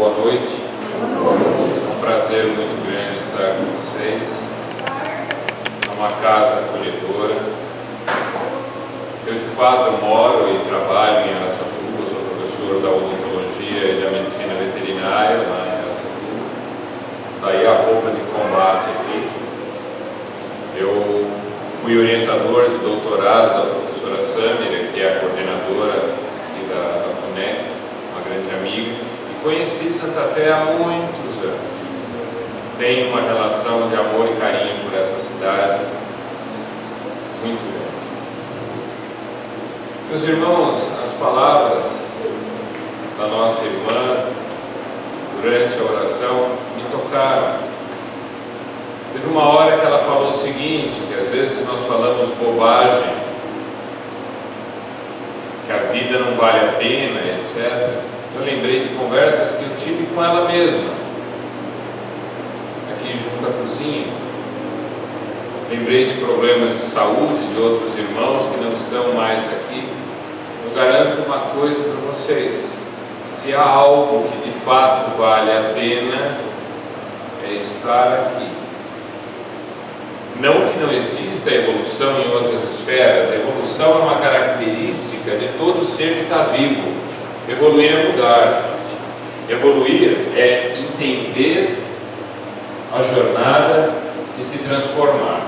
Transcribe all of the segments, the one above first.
boa noite. É um prazer muito grande estar com vocês. É uma casa acolhedora. Eu, de fato, moro e trabalho em Araçatuba, sou professor da odontologia e da medicina veterinária lá em Araçatuba. Daí a roupa de combate aqui. Eu fui orientador de doutorado da professora Samira, que é a coordenadora aqui da FUNEC, uma grande amiga, e conheci Santa Fé há muitos anos. Tenho uma relação de amor e carinho por essa cidade muito grande. Meus irmãos, as palavras da nossa irmã durante a oração me tocaram. Teve uma hora que ela falou o seguinte, que às vezes nós falamos bobagem, que a vida não vale a pena, etc. Eu lembrei de conversas que eu tive com ela mesma, aqui junto à cozinha. Lembrei de problemas de saúde de outros irmãos que não estão mais aqui. Eu garanto uma coisa para vocês: se há algo que de fato vale a pena, é estar aqui. Não que não exista evolução em outras esferas. A evolução é uma característica de todo ser que está vivo. Evoluir é mudar, gente. Evoluir é entender a jornada e se transformar.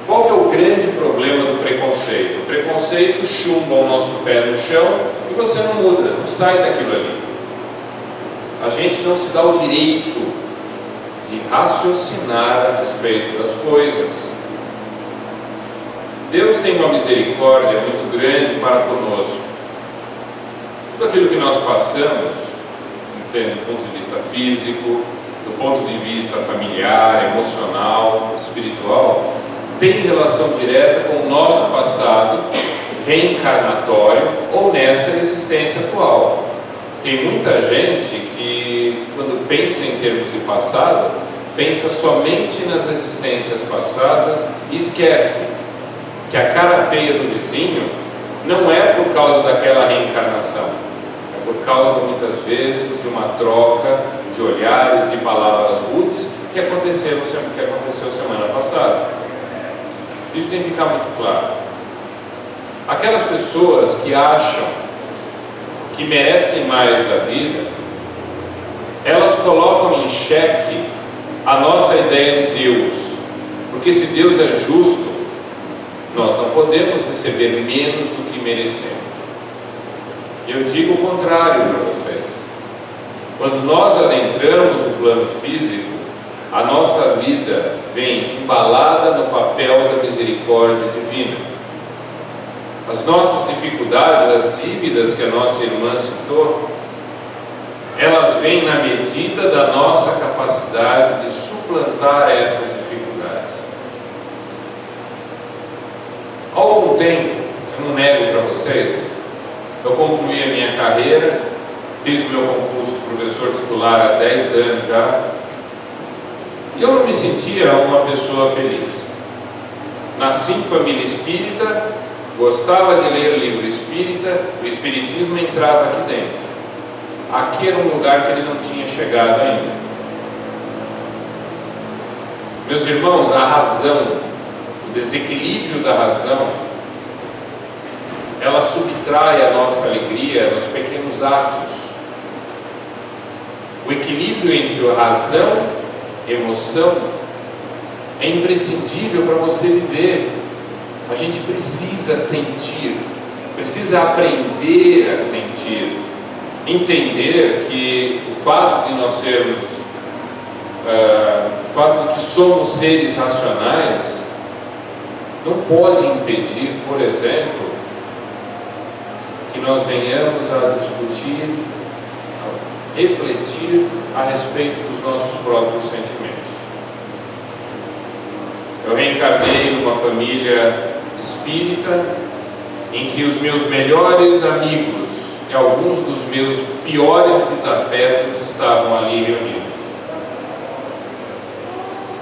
Qual que é o grande problema do preconceito? O preconceito chumba o nosso pé no chão e você não muda, não sai daquilo ali. A gente não se dá o direito de raciocinar a respeito das coisas. Deus tem uma misericórdia muito grande para conosco. Tudo aquilo que nós passamos, do ponto de vista físico, do ponto de vista familiar, emocional, espiritual, tem relação direta com o nosso passado reencarnatório ou nessa existência atual. Tem muita gente que, quando pensa em termos de passado, pensa somente nas existências passadas e esquece que a cara feia do vizinho não é por causa daquela reencarnação, é por causa, muitas vezes, de uma troca de olhares, de palavras rudes que aconteceu semana passada. Isso tem que ficar muito claro. Aquelas pessoas que acham que merecem mais da vida, elas colocam em xeque a nossa ideia de Deus, porque se Deus é justo, nós não podemos receber menos do que merecemos. Eu digo o contrário para vocês. Quando nós adentramos o plano físico, a nossa vida vem embalada no papel da misericórdia divina. As nossas dificuldades, as dívidas que a nossa irmã citou, elas vêm na medida da nossa capacidade de suplantar essas dificuldades. Há algum tempo, eu não nego para vocês, eu concluí a minha carreira, fiz o meu concurso de professor titular há 10 anos já, e eu não me sentia uma pessoa feliz. Nasci em família espírita, gostava de ler livro espírita, o espiritismo entrava aqui dentro. Aqui era um lugar que ele não tinha chegado ainda. Meus irmãos, a razão, o desequilíbrio da razão, ela subtrai a nossa alegria nos pequenos atos. O equilíbrio entre a razão e a emoção é imprescindível para você viver. A gente precisa sentir, precisa aprender a sentir, entender que o fato de nós sermos, o fato de que somos seres racionais, não pode impedir, por exemplo, que nós venhamos a discutir, a refletir a respeito dos nossos próprios sentimentos. Eu reencarnei numa família espírita em que os meus melhores amigos e alguns dos meus piores desafetos estavam ali reunidos.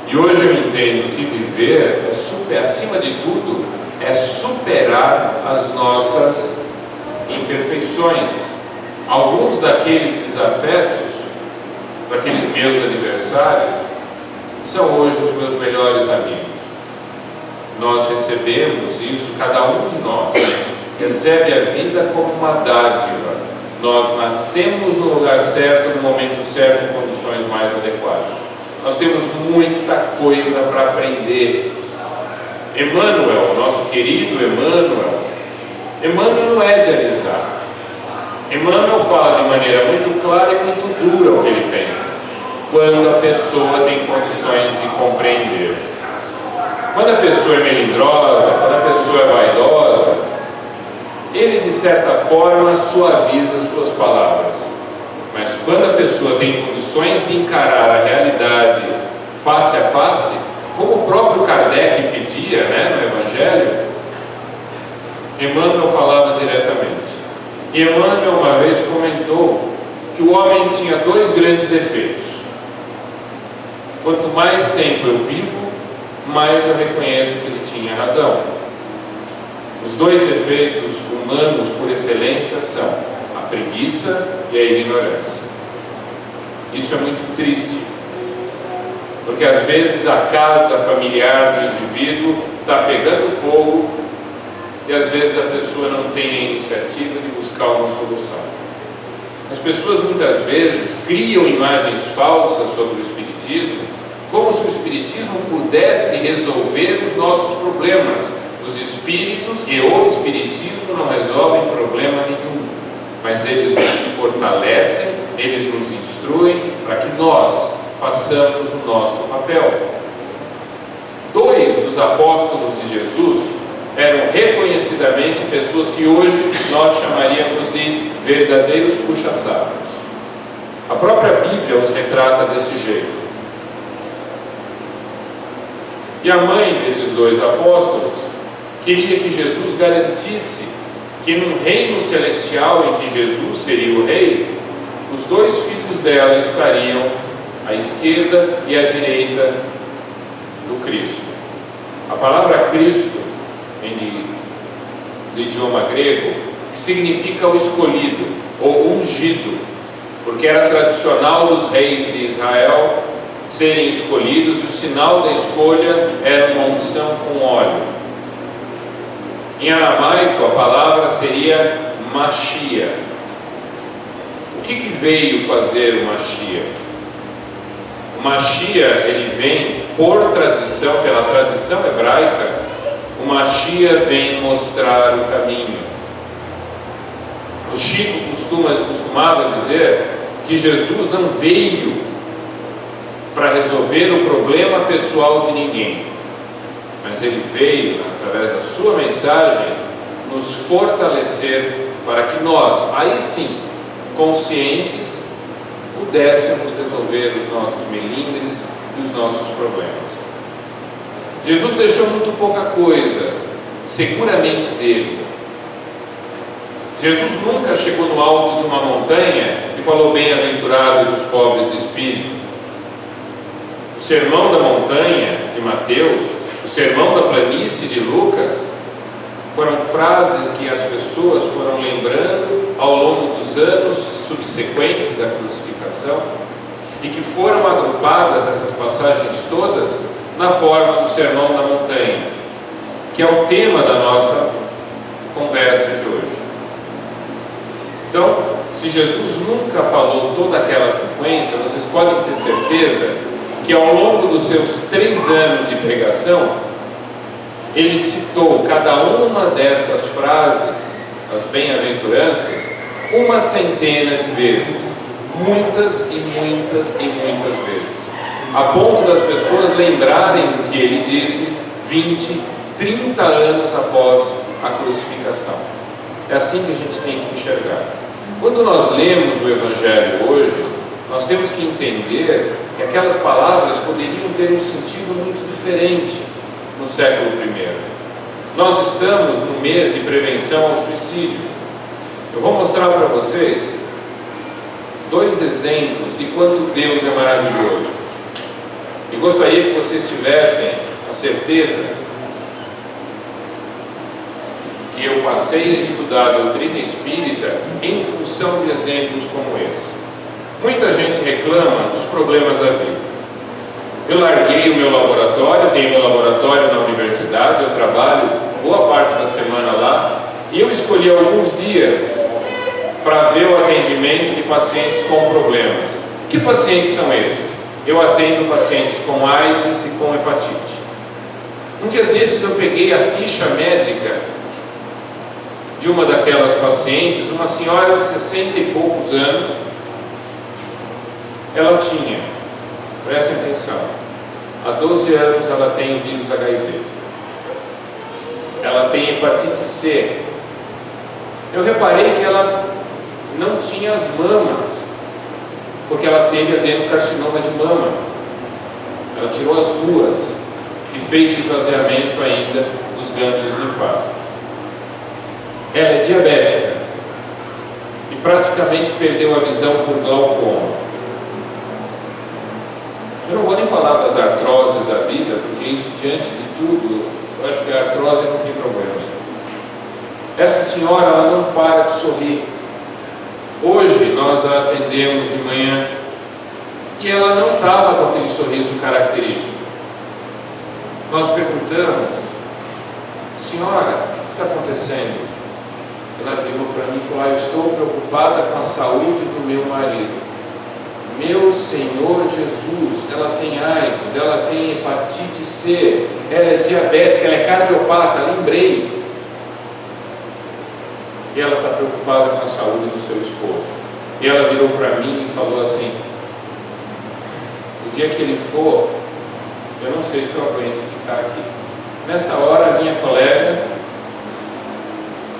E hoje eu entendo que viver é acima de tudo, é superar as nossas imperfeições. Alguns daqueles desafetos, daqueles meus adversários, são hoje os meus melhores amigos. Nós recebemos isso, cada um de nós recebe a vida como uma dádiva. Nós nascemos no lugar certo, no momento certo, em condições mais adequadas. Nós temos muita coisa para aprender. Emmanuel, nosso querido Emmanuel não é de alisar. Emmanuel fala de maneira muito clara e muito dura o que ele pensa, quando a pessoa tem condições de compreender. Quando a pessoa é melindrosa, quando a pessoa é vaidosa, ele de certa forma suaviza suas palavras. Mas quando a pessoa tem condições de encarar a realidade face a face, como o próprio Kardec pedia, no Evangelho, Emmanuel falava diretamente. E Emmanuel uma vez comentou que o homem tinha dois grandes defeitos. Quanto mais tempo eu vivo, mais eu reconheço que ele tinha razão. Os dois defeitos humanos por excelência são a preguiça e a ignorância. Isso é muito triste, porque às vezes a casa familiar do indivíduo está pegando fogo e às vezes a pessoa não tem a iniciativa de buscar uma solução. As pessoas muitas vezes criam imagens falsas sobre o Espiritismo, como se o Espiritismo pudesse resolver os nossos problemas. Os espíritos e o Espiritismo não resolvem problema nenhum, mas eles nos fortalecem, eles nos instruem para que nós façamos o nosso papel. Dois dos apóstolos de Jesus eram reconhecidamente pessoas que hoje nós chamaríamos de verdadeiros puxa-sacos. A própria Bíblia os retrata desse jeito. E a mãe desses dois apóstolos queria que Jesus garantisse que num reino celestial em que Jesus seria o rei, os dois filhos dela estariam à esquerda e à direita do Cristo. A palavra Cristo, do idioma grego, significa o escolhido ou ungido, porque era tradicional dos reis de Israel serem escolhidos e o sinal da escolha era uma unção com óleo. Em aramaico a palavra seria Machia. O que veio fazer o Machia? O Machia, ele vem por tradição, pela tradição hebraica, o Machia vem mostrar o caminho. O Chico costumava dizer que Jesus não veio para resolver o problema pessoal de ninguém, mas ele veio, através da sua mensagem, nos fortalecer para que nós, aí sim, conscientes, pudéssemos resolver os nossos melindres e os nossos problemas. Jesus deixou muito pouca coisa, seguramente dele. Jesus nunca chegou no alto de uma montanha e falou: bem-aventurados os pobres de espírito. O sermão da montanha de Mateus, o sermão da planície de Lucas, foram frases que as pessoas foram lembrando ao longo dos anos subsequentes à crucificação e que foram agrupadas, essas passagens todas, na forma do sermão da montanha, que é o tema da nossa conversa de hoje. Então, se Jesus nunca falou toda aquela sequência, vocês podem ter certeza que ao longo dos seus 3 anos de pregação, ele citou cada uma dessas frases, as bem-aventuranças, uma centena de vezes, muitas e muitas e muitas vezes, a ponto das pessoas lembrarem do que ele disse 20, 30 anos após a crucificação. É assim que a gente tem que enxergar. Quando nós lemos o Evangelho hoje, nós temos que entender que aquelas palavras poderiam ter um sentido muito diferente no século I. Nós estamos no mês de prevenção ao suicídio. Eu vou mostrar para vocês 2 exemplos de quanto Deus é maravilhoso. E gostaria que vocês tivessem a certeza que e eu passei a estudar a doutrina espírita em função de exemplos como esse. Muita gente reclama dos problemas da vida. Eu larguei o meu laboratório, tenho meu laboratório na universidade, eu trabalho boa parte da semana lá, e eu escolhi alguns dias para ver o atendimento de pacientes com problemas. Que pacientes são esses? Eu atendo pacientes com AIDS e com hepatite. Um dia desses eu peguei a ficha médica de uma daquelas pacientes, uma senhora de 60 e poucos anos. Ela tinha, prestem atenção, há 12 anos ela tem o vírus HIV. Ela tem hepatite C. Eu reparei que ela não tinha as mamas, porque ela teve adenocarcinoma de mama. Ela tirou as duas e fez esvaziamento ainda dos gânglios linfáticos. Ela é diabética e praticamente perdeu a visão por glaucoma. Eu não vou nem falar das artroses da vida, porque isso, diante de tudo, eu acho que a artrose não tem problema. Essa senhora, ela não para de sorrir. Hoje nós a atendemos de manhã e ela não estava com aquele sorriso característico. Nós perguntamos: senhora, o que está acontecendo? Ela virou para mim e falou: eu estou preocupada com a saúde do meu marido. Meu Senhor Jesus, ela tem AIDS, ela tem hepatite C, ela é diabética, ela é cardiopata, lembrei. E ela está preocupada com a saúde do seu esposo. E ela virou para mim e falou assim: o dia que ele for, eu não sei se eu aguento ficar aqui. Nessa hora, a minha colega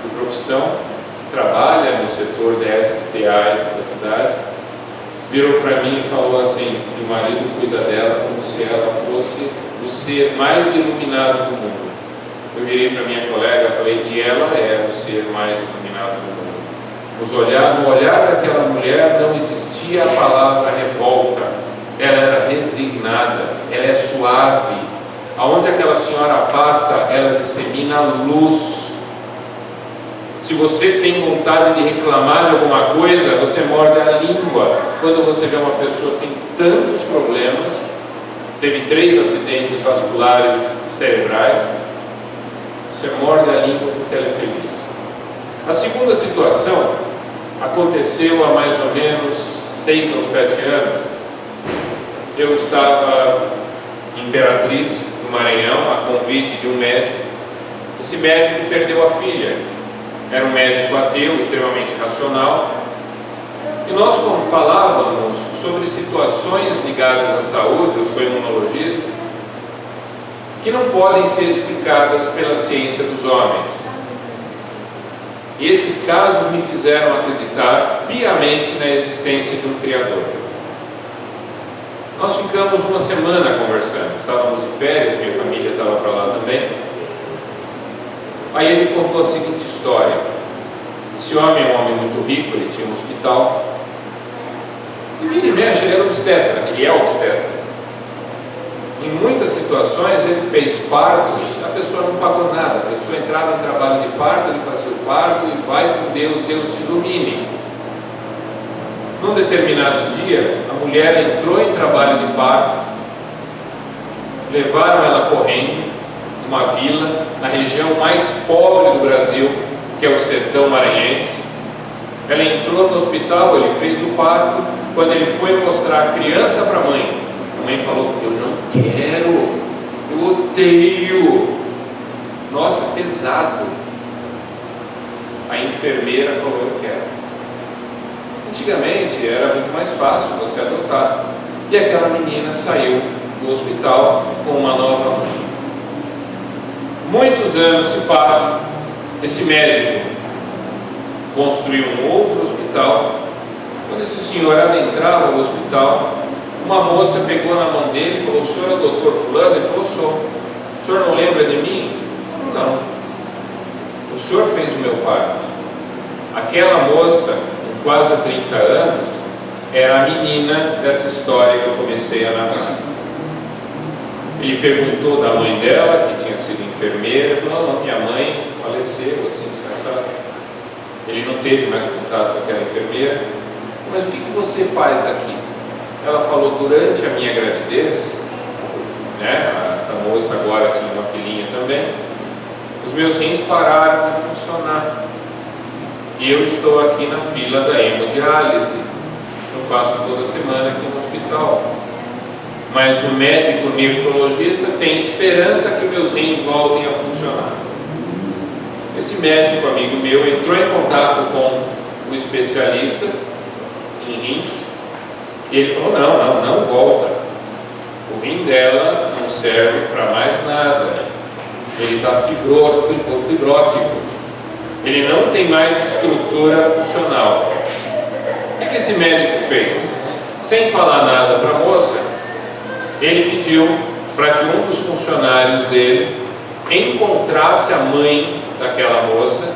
de profissão, que trabalha no setor DST-AIDS da cidade, virou para mim e falou assim: o marido cuida dela como se ela fosse o ser mais iluminado do mundo. Eu virei para minha colega e falei: e ela é o ser mais iluminado do mundo. No olhar daquela mulher não existia a palavra revolta. Ela era resignada, ela é suave. Aonde aquela senhora passa, ela dissemina luz. Se você tem vontade de reclamar de alguma coisa, você morde a língua. Quando você vê uma pessoa que tem tantos problemas, teve 3 acidentes vasculares cerebrais, você morde a língua porque ela é feliz. A segunda situação aconteceu há mais ou menos 6 ou 7 anos. Eu estava em Imperatriz, no Maranhão, a convite de um médico. Esse médico perdeu a filha. Era um médico ateu, extremamente racional. E nós falávamos sobre situações ligadas à saúde, eu sou imunologista, que não podem ser explicadas pela ciência dos homens. E esses casos me fizeram acreditar piamente na existência de um Criador. Nós ficamos uma semana conversando, estávamos de férias, minha família estava para lá também. Aí ele contou a seguinte história: esse homem é um homem muito rico, ele tinha um hospital, e vira e mexe, ele era obstetra, ele é obstetra. Em muitas situações ele fez partos, a pessoa não pagou nada, a pessoa entrava em trabalho de parto, ele fazia o parto e vai com Deus, Deus te ilumine. Num determinado dia, a mulher entrou em trabalho de parto, levaram ela correndo de uma vila na região mais pobre do Brasil, que é o sertão maranhense. Ela entrou no hospital, ele fez o parto. Quando ele foi mostrar a criança para a mãe falou: eu não quero, eu odeio. Nossa, pesado. A enfermeira falou: eu quero. Antigamente era muito mais fácil você adotar. E aquela menina saiu do hospital com uma nova mãe. Muitos anos se passam. Esse médico construiu um outro hospital. Quando esse senhor adentrava no hospital, uma moça pegou na mão dele e falou: o senhor é o doutor fulano? Ele falou: sou. O senhor não lembra de mim? Ele falou: não. O senhor fez o meu parto. Aquela moça, com quase 30 anos, era a menina dessa história que eu comecei a narrar. Ele perguntou da mãe dela, que tinha sido enfermeira. Ele falou: não, minha mãe faleceu, assim, Ele não teve mais contato com aquela enfermeira. Mas o que você faz aqui? Ela falou: durante a minha gravidez, né, essa moça agora tinha uma filhinha também, os meus rins pararam de funcionar. E eu estou aqui na fila da hemodiálise. Eu faço toda semana aqui no hospital. Mas o médico nefrologista tem esperança que meus rins voltem a funcionar. Esse médico, amigo meu, entrou em contato com o especialista em rins e ele falou: não volta. O rim dela não serve para mais nada. Ele está fibrótico. Ele não tem mais estrutura funcional. O que esse médico fez? Sem falar nada para a moça, ele pediu para que um dos funcionários dele encontrasse a mãe daquela moça,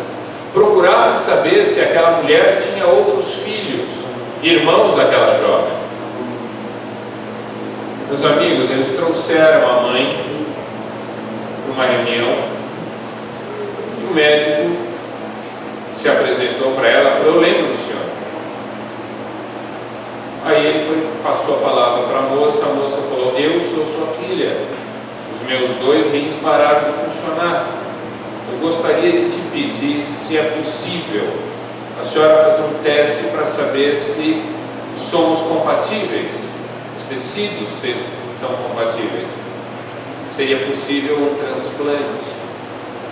procurasse saber se aquela mulher tinha outros filhos, irmãos daquela jovem. Meus amigos, eles trouxeram a mãe para uma reunião e o médico se apresentou para ela e falou: eu lembro do senhor. Aí ele passou a palavra para a moça falou: eu sou sua filha, os meus 2 rins pararam de funcionar. Eu gostaria de te pedir se é possível a senhora fazer um teste para saber se somos compatíveis, os tecidos são compatíveis. Seria possível um transplante.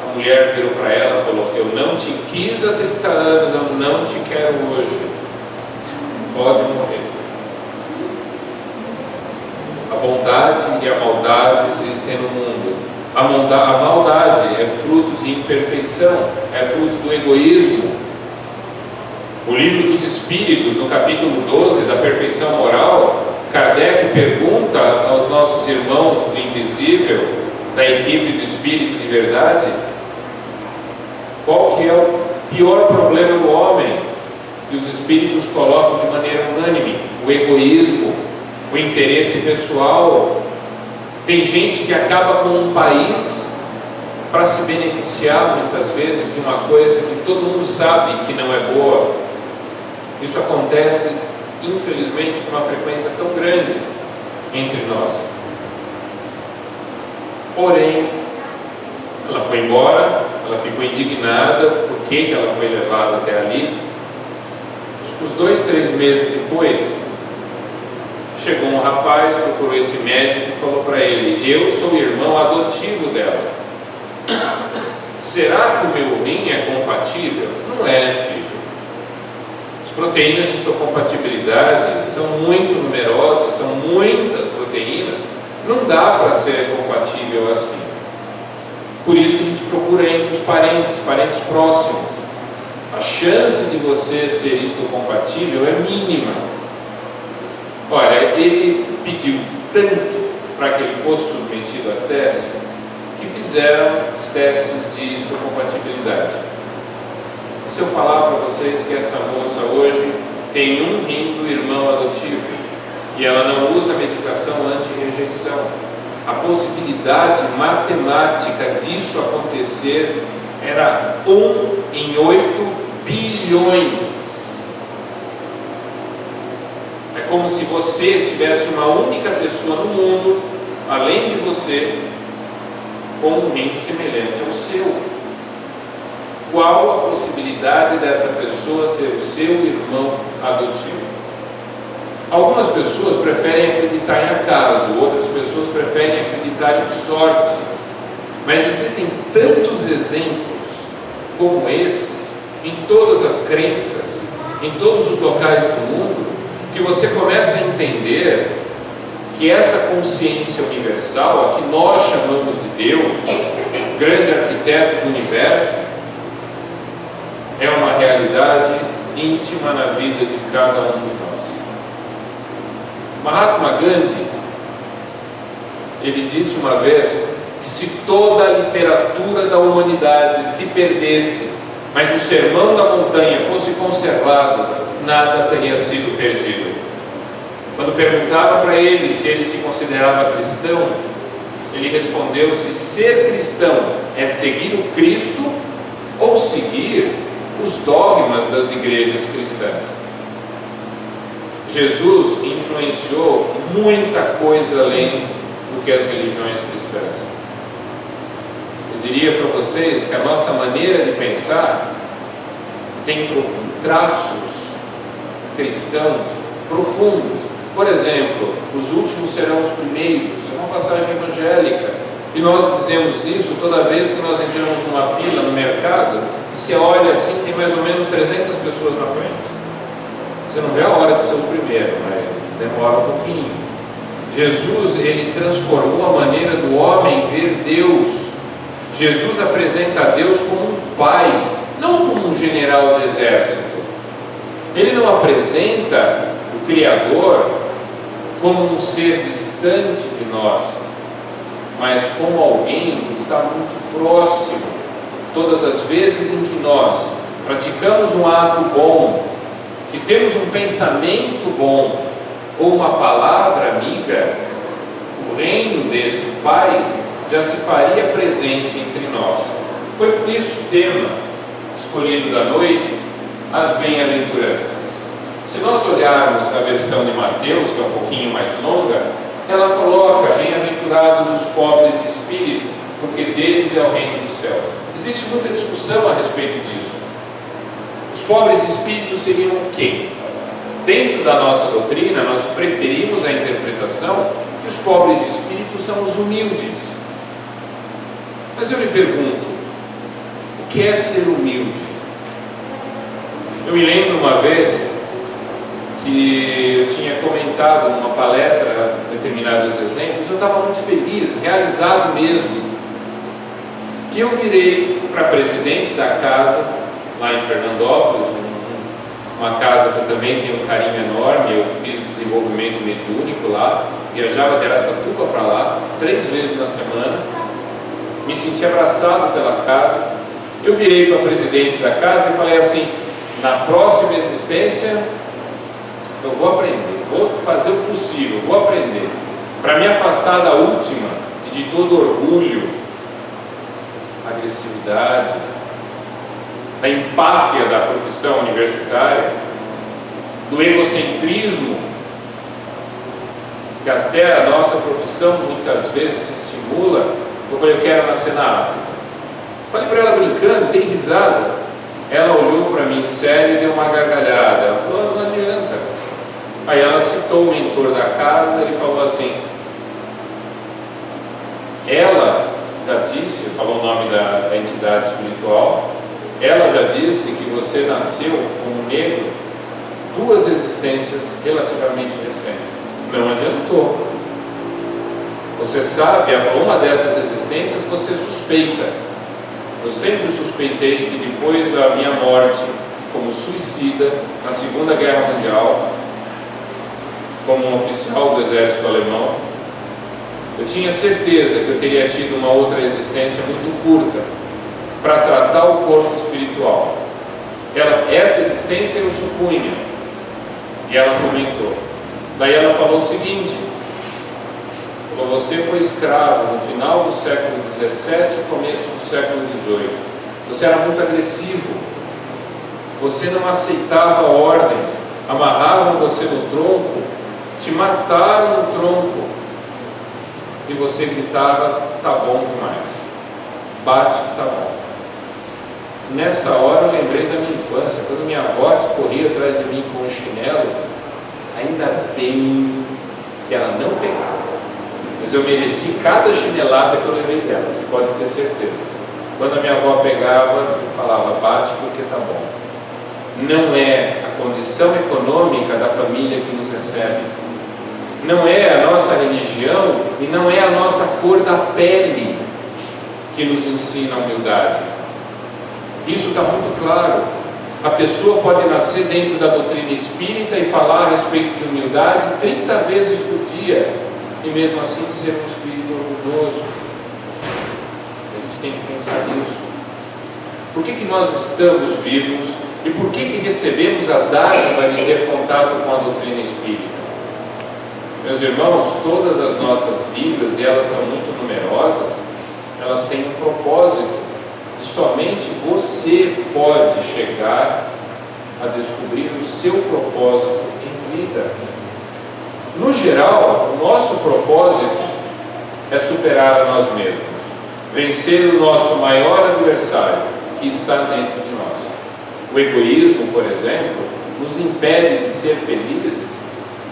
A mulher virou para ela e falou: eu não te quis há 30 anos, eu não te quero hoje, pode morrer. A bondade e a maldade existem no mundo. A maldade é fruto de imperfeição, é fruto do egoísmo. O livro dos Espíritos, no capítulo 12 da perfeição moral, Kardec pergunta aos nossos irmãos do invisível, da equipe do Espírito de Verdade, qual que é o pior problema do homem? E os Espíritos colocam de maneira unânime: o egoísmo, o interesse pessoal. Tem gente que acaba com um país para se beneficiar muitas vezes de uma coisa que todo mundo sabe que não é boa. Isso acontece, infelizmente, com uma frequência tão grande entre nós. Porém, ela foi embora, ela ficou indignada. Por que ela foi levada até ali? Uns 2, 3 meses depois, chegou um rapaz, procurou esse médico e falou para ele: eu sou o irmão adotivo dela. Será que o meu rim é compatível? Não é, filho. As proteínas de histocompatibilidade são muito numerosas, são muitas proteínas, não dá para ser compatível assim. Por isso que a gente procura entre os parentes próximos. A chance de você ser histocompatível é mínima. Olha, ele pediu tanto para que ele fosse submetido a teste, que fizeram os testes de histocompatibilidade. Se eu falar para vocês que essa moça hoje tem um rim do irmão adotivo e ela não usa medicação anti-rejeição, a possibilidade matemática disso acontecer era 1 em 8 bilhões. É como se você tivesse uma única pessoa no mundo, além de você, com um rim semelhante ao seu. Qual a possibilidade dessa pessoa ser o seu irmão adotivo? Algumas pessoas preferem acreditar em acaso, outras pessoas preferem acreditar em sorte. Mas existem tantos exemplos como esses, em todas as crenças, em todos os locais do mundo, que você começa a entender que essa consciência universal, a que nós chamamos de Deus, grande arquiteto do universo, é uma realidade íntima na vida de cada um de nós. Mahatma Gandhi, ele disse uma vez que se toda a literatura da humanidade se perdesse, mas o Sermão da Montanha fosse conservado, nada teria sido perdido. Quando perguntaram para ele se ele se considerava cristão, ele respondeu: se ser cristão é seguir o Cristo ou seguir os dogmas das igrejas cristãs. Jesus influenciou muita coisa além do que as religiões cristãs. Eu diria para vocês que a nossa maneira de pensar tem traços cristãos profundos. Por exemplo, os últimos serão os primeiros. É uma passagem evangélica. E nós dizemos isso toda vez que nós entramos numa fila no mercado e você olha assim, tem mais ou menos 300 pessoas na frente. Você não vê a hora de ser o primeiro, mas demora um pouquinho. Jesus, ele transformou a maneira do homem ver Deus. Jesus apresenta a Deus como um pai, não como um general do exército. Ele não apresenta o Criador como um ser distante de nós, mas como alguém que está muito próximo. Todas as vezes em que nós praticamos um ato bom, que temos um pensamento bom ou uma palavra amiga, o reino desse Pai já se faria presente entre nós. Foi por isso o tema escolhido da noite, as bem-aventuranças. Se nós olharmos a versão de Mateus, que é um pouquinho mais longa, ela coloca: bem-aventurados os pobres de espírito, porque deles é o reino dos céus. Existe muita discussão a respeito disso. Os pobres de espírito seriam o quê? Dentro da nossa doutrina, nós preferimos a interpretação que os pobres de espírito são os humildes. Mas eu me pergunto, o que é ser humilde? Eu me lembro uma vez que eu tinha comentado numa palestra determinados exemplos, eu estava muito feliz, realizado mesmo. E eu virei para presidente da casa, lá em Fernandópolis, uma casa que eu também tenho um carinho enorme. Eu fiz desenvolvimento mediúnico lá, viajava de Araçatuba para lá 3 vezes na semana, me senti abraçado pela casa. Eu virei para presidente da casa e falei assim: na próxima existência eu vou aprender, vou fazer o possível, vou aprender para me afastar da última e de todo orgulho, agressividade, da empáfia da profissão universitária, do egocentrismo que até a nossa profissão muitas vezes estimula. Eu falei: eu quero nascer na África. Falei para ela brincando, dei risada. Ela olhou para mim sério e deu uma gargalhada. Ela falou: não adianta. Aí ela citou o mentor da casa e falou assim: ela já disse, falou o nome da entidade espiritual, ela já disse que você nasceu como negro 2 existências relativamente recentes. Não adiantou. Você sabe, uma dessas existências você suspeita. Eu sempre suspeitei que depois da minha morte como suicida na Segunda Guerra Mundial, como um oficial do exército alemão, eu tinha certeza que eu teria tido uma outra existência muito curta para tratar o corpo espiritual. Essa existência eu supunha. E ela comentou. Daí ela falou o seguinte: você foi escravo no final do século XVII e começo do século XVIII. Você era muito agressivo. Você não aceitava ordens. Amarravam você no tronco, te mataram no tronco. E você gritava: tá bom demais. Bate que tá bom. Nessa hora eu lembrei da minha infância, quando minha avó corria atrás de mim com um chinelo. Ainda bem que ela não pegava. Mas eu mereci cada chinelada que eu levei dela, você pode ter certeza. Quando a minha avó pegava, eu falava: bate porque tá bom. Não é a condição econômica da família que nos recebe, não é a nossa religião e não é a nossa cor da pele que nos ensina a humildade. Isso está muito claro. A pessoa pode nascer dentro da doutrina espírita e falar a respeito de humildade 30 vezes por dia e mesmo assim ser um espírito orgulhoso. A gente tem que pensar nisso. Por que nós estamos vivos e por que recebemos a dádiva de ter contato com a doutrina espírita? Meus irmãos, todas as nossas vidas, e elas são muito numerosas, elas têm um propósito. E somente você pode chegar a descobrir o seu propósito em vida. No geral, o nosso propósito é superar a nós mesmos, vencer o nosso maior adversário, que está dentro de nós. O egoísmo, por exemplo, nos impede de ser felizes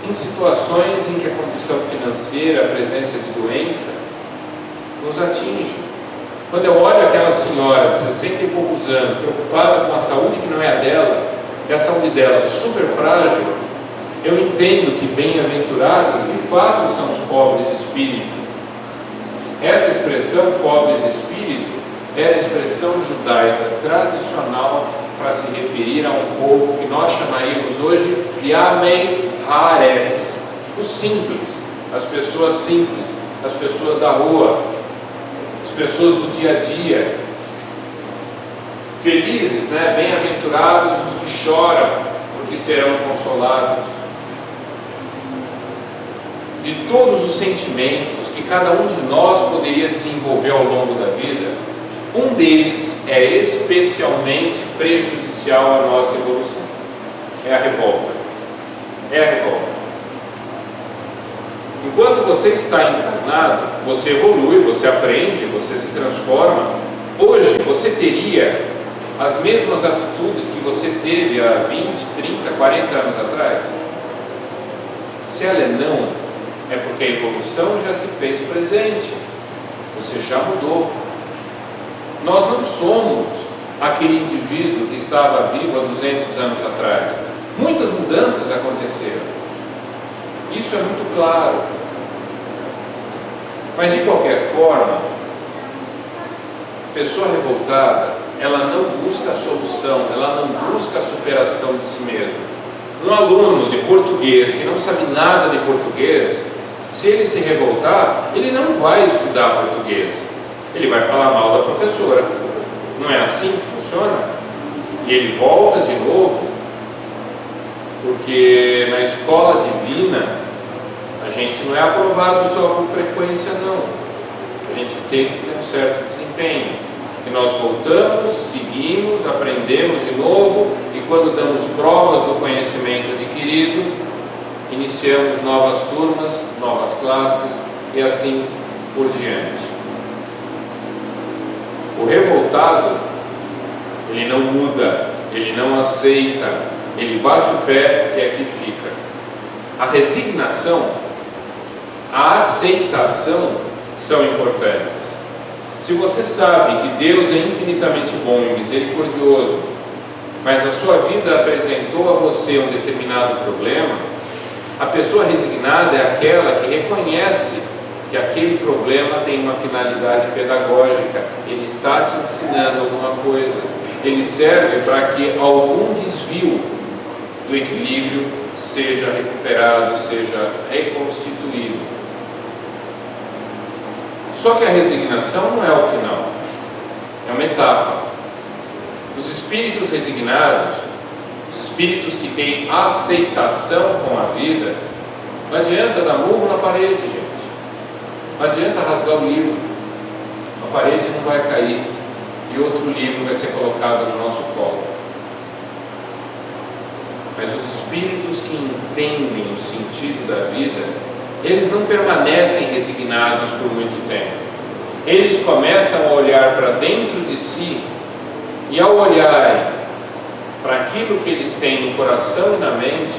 em situações em que a condição financeira, a presença de doença, nos atinge. Quando eu olho aquela senhora de 60 e poucos anos, preocupada com a saúde que não é a dela, e a saúde dela super frágil, eu entendo que bem-aventurados, de fato, são os pobres de espírito. Essa expressão, pobres de espírito, era a expressão judaica tradicional para se referir a um povo que nós chamaríamos hoje de Amei Haaretz, os simples, as pessoas simples, as pessoas da rua, as pessoas do dia a dia. Felizes, né? Bem-aventurados os que choram, porque serão consolados. De todos os sentimentos que cada um de nós poderia desenvolver ao longo da vida, um deles é especialmente prejudicial à nossa evolução. É a revolta. É a revolta. Enquanto você está encarnado, você evolui, você aprende, você se transforma. Hoje você teria as mesmas atitudes que você teve há 20, 30, 40 anos atrás? Se ela é não, é porque a evolução já se fez presente. Você já mudou. Nós não somos aquele indivíduo que estava vivo há 200 anos atrás. Muitas mudanças aconteceram. Isso é muito claro. Mas de qualquer forma, a pessoa revoltada, ela não busca a solução, ela não busca a superação de si mesma. Um aluno de português que não sabe nada de português, se ele se revoltar, ele não vai estudar português. Ele vai falar mal da professora. Não é assim que funciona? E ele volta de novo, porque na escola divina a gente não é aprovado só por frequência, não. A gente tem que ter um certo desempenho. E nós voltamos, seguimos, aprendemos de novo, e quando damos provas do conhecimento adquirido, iniciamos novas turmas, novas classes e assim por diante. O revoltado, ele não muda, ele não aceita, ele bate o pé e aqui fica. A resignação, a aceitação são importantes. Se você sabe que Deus é infinitamente bom e misericordioso, mas a sua vida apresentou a você um determinado problema, a pessoa resignada é aquela que reconhece que aquele problema tem uma finalidade pedagógica, ele está te ensinando alguma coisa, ele serve para que algum desvio do equilíbrio seja recuperado, seja reconstituído. Só que a resignação não é o final, é uma etapa. Os espíritos resignados, os espíritos que têm aceitação com a vida, não adianta dar murro na parede, gente. Não adianta rasgar o livro, a parede não vai cair e outro livro vai ser colocado no nosso colo. Mas os espíritos que entendem o sentido da vida, eles não permanecem resignados por muito tempo. Eles começam a olhar para dentro de si, e ao olharem para aquilo que eles têm no coração e na mente,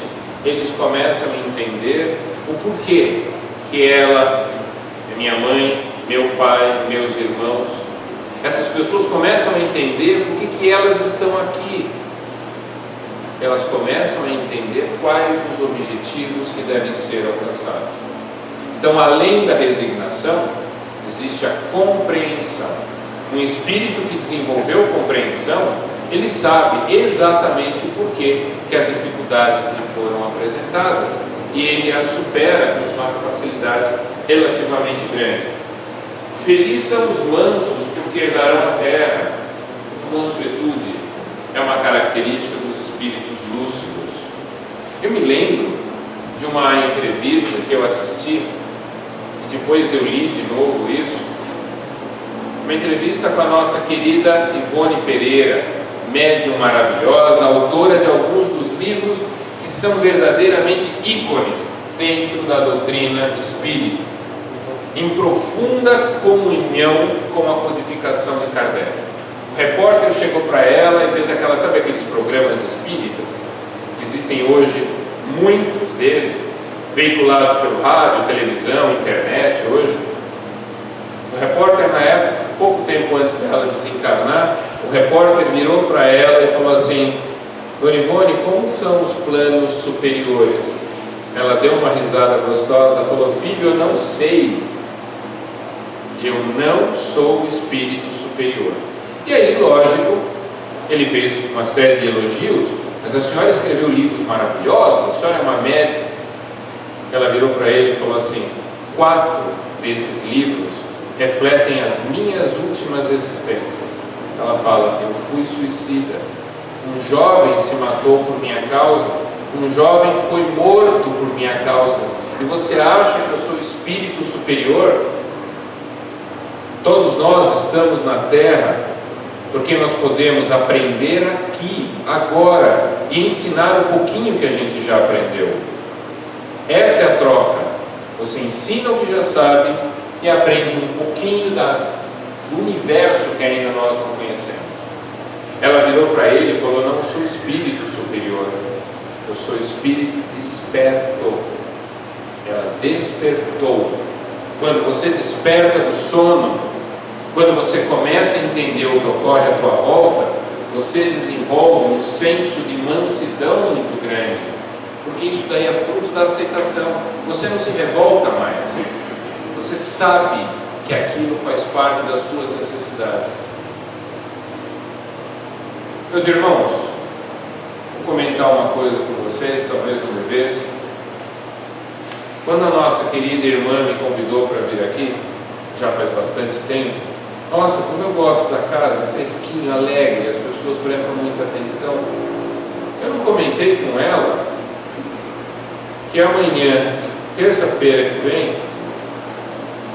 eles começam a entender o porquê que ela, minha mãe, meu pai, meus irmãos, essas pessoas começam a entender por que elas estão aqui. Elas começam a entender quais os objetivos que devem ser alcançados. Então, além da resignação, existe a compreensão. Um espírito que desenvolveu compreensão, ele sabe exatamente o porquê que as dificuldades lhe foram apresentadas e ele as supera com uma facilidade relativamente grande. Felizes são os mansos, porque herdarão a terra. Mansuetude é uma característica dos espíritos lúcidos. Eu me lembro de uma entrevista que eu assisti, e depois eu li de novo isso, uma entrevista com a nossa querida Ivone Pereira, médium maravilhosa, autora de alguns livros que são verdadeiramente ícones dentro da doutrina espírita, em profunda comunhão com a codificação de Kardec. O repórter chegou para ela e fez aquela, sabe aqueles programas espíritas que existem hoje, muitos deles, veiculados pelo rádio, televisão, internet hoje. O repórter, na época, pouco tempo antes dela desencarnar, o repórter virou para ela e falou assim: Dona Ivone, como são os planos superiores? Ela deu uma risada gostosa e falou: filho, eu não sei, eu não sou espírito superior. E aí, lógico, ele fez uma série de elogios, mas a senhora escreveu livros maravilhosos, a senhora é uma médica. Ela virou para ele e falou assim: 4 desses livros refletem as minhas últimas existências. Ela fala: eu fui suicida, um jovem se matou por minha causa, um jovem foi morto por minha causa, e você acha que eu sou espírito superior? Todos nós estamos na Terra porque nós podemos aprender aqui, agora, e ensinar um pouquinho que a gente já aprendeu. Essa é a troca. Você ensina o que já sabe e aprende um pouquinho do universo que ainda nós não conhecemos. Ela virou para ele e falou: não sou espírito superior, eu sou espírito desperto. Ela despertou. Quando você desperta do sono, quando você começa a entender o que ocorre à tua volta, você desenvolve um senso de mansidão muito grande, porque isso daí é fruto da aceitação. Você não se revolta mais, você sabe que aquilo faz parte das tuas necessidades. Meus irmãos, vou comentar uma coisa com vocês, talvez não devesse. Quando a nossa querida irmã me convidou para vir aqui, já faz bastante tempo, nossa, como eu gosto da casa, fresquinho, alegre, as pessoas prestam muita atenção. Eu não comentei com ela que amanhã, terça-feira que vem,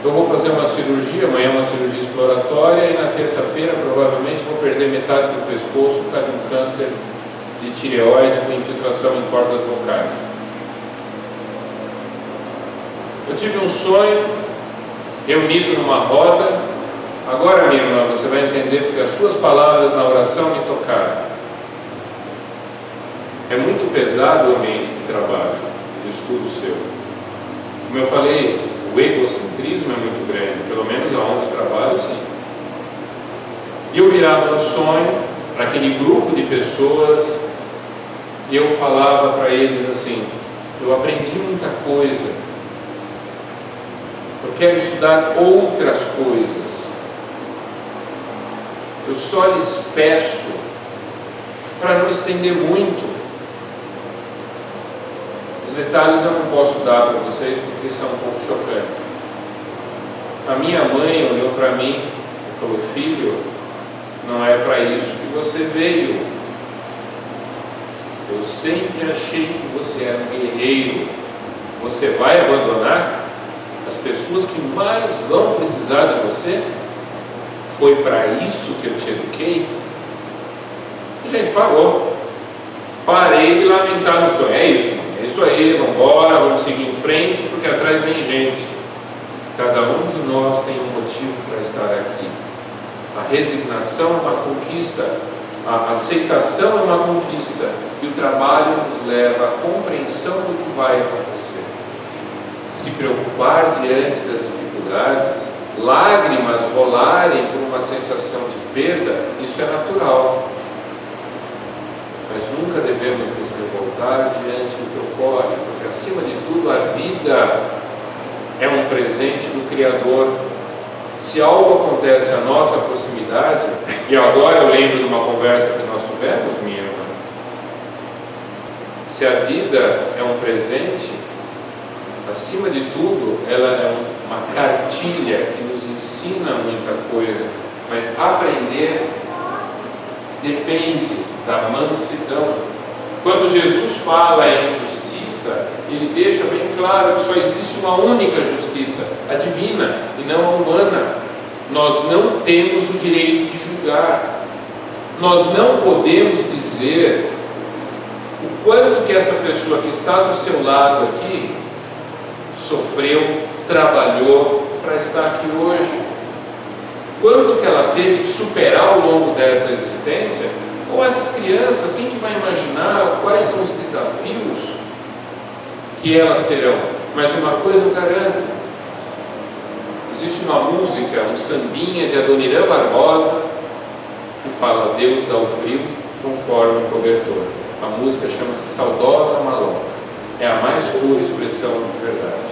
eu vou fazer uma cirurgia, amanhã é uma cirurgia exploratória, e na terça-feira provavelmente vou perder metade do pescoço por causa de um câncer de tireoide com infiltração em cordas vocais. Eu tive um sonho reunido numa roda. Agora, minha irmã, você vai entender porque as suas palavras na oração me tocaram. É muito pesado o ambiente de trabalho, de estudo seu. Como eu falei, o egocentrismo é muito grande, pelo menos aonde eu trabalho, sim. E eu virava no sonho para aquele grupo de pessoas e eu falava para eles assim: eu aprendi muita coisa, eu quero estudar outras coisas. Eu só lhes peço, para não estender muito, os detalhes eu não posso dar para vocês porque são um pouco chocantes. A minha mãe olhou para mim e falou: filho, não é para isso que você veio. Eu sempre achei que você era um guerreiro. Você vai abandonar as pessoas que mais vão precisar de você? Foi para isso que eu te eduquei? E, gente, parou. Parei de lamentar no sonho. É isso aí, vamos embora, vamos seguir em frente, porque atrás vem gente. Cada um de nós tem um motivo para estar aqui. A resignação é uma conquista, a aceitação é uma conquista, e o trabalho nos leva à compreensão do que vai acontecer. Se preocupar diante das dificuldades, lágrimas rolarem por uma sensação de perda, isso é natural. Mas nunca devemos nos revoltar diante do que ocorre, porque acima de tudo a vida é um presente do Criador. Se algo acontece à nossa proximidade, e agora eu lembro de uma conversa que nós tivemos, minha irmã, se a vida é um presente, acima de tudo, ela é uma cartilha que nos ensina muita coisa, mas aprender depende da mansidão. Quando Jesus fala em justiça, ele deixa bem claro que só existe uma única justiça, a divina e não a humana. Nós não temos o direito de julgar. Nós não podemos dizer o quanto que essa pessoa que está do seu lado aqui sofreu, trabalhou para estar aqui hoje. Quanto que ela teve que superar ao longo dessa existência. Ou essas crianças, quem que vai imaginar quais são os desafios que elas terão? Mas uma coisa eu garanto, existe uma música, um sambinha de Adoniran Barbosa, que fala: Deus dá o frio conforme o cobertor. A música chama-se Saudosa Maloca. É a mais pura expressão de verdade.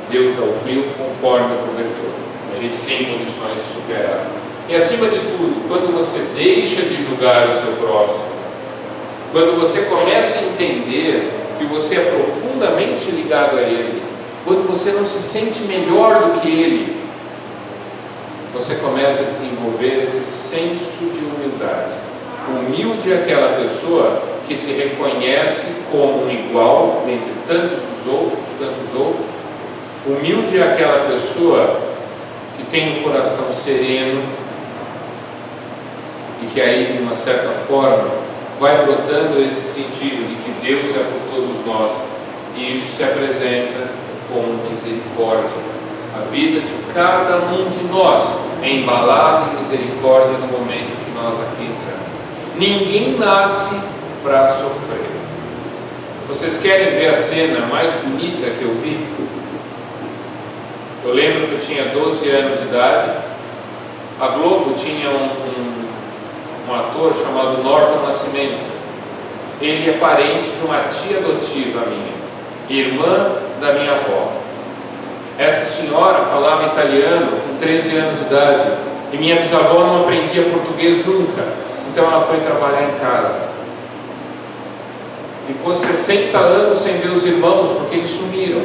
Deus dá o frio conforme o cobertor. A gente tem condições de superar. E acima de tudo, quando você deixa de julgar o seu próximo, quando você começa a entender que você é profundamente ligado a Ele, quando você não se sente melhor do que Ele, você começa a desenvolver esse senso de humildade. Humilde é aquela pessoa que se reconhece como um igual entre tantos outros. Humilde é aquela pessoa que tem um coração sereno e que aí, de uma certa forma, vai brotando esse sentido de que Deus é por todos nós, e isso se apresenta como misericórdia. A vida de cada um de nós é embalada em misericórdia no momento que nós aqui entramos. Ninguém nasce para sofrer. Vocês querem ver a cena mais bonita que eu vi? Eu lembro que eu tinha 12 anos de idade. A Globo tinha um ator chamado Norton Nascimento. Ele é parente de uma tia adotiva minha, irmã da minha avó. Essa senhora falava italiano com 13 anos de idade, e minha bisavó não aprendia português nunca, então ela foi trabalhar em casa. Ficou 60 anos sem ver os irmãos porque eles sumiram.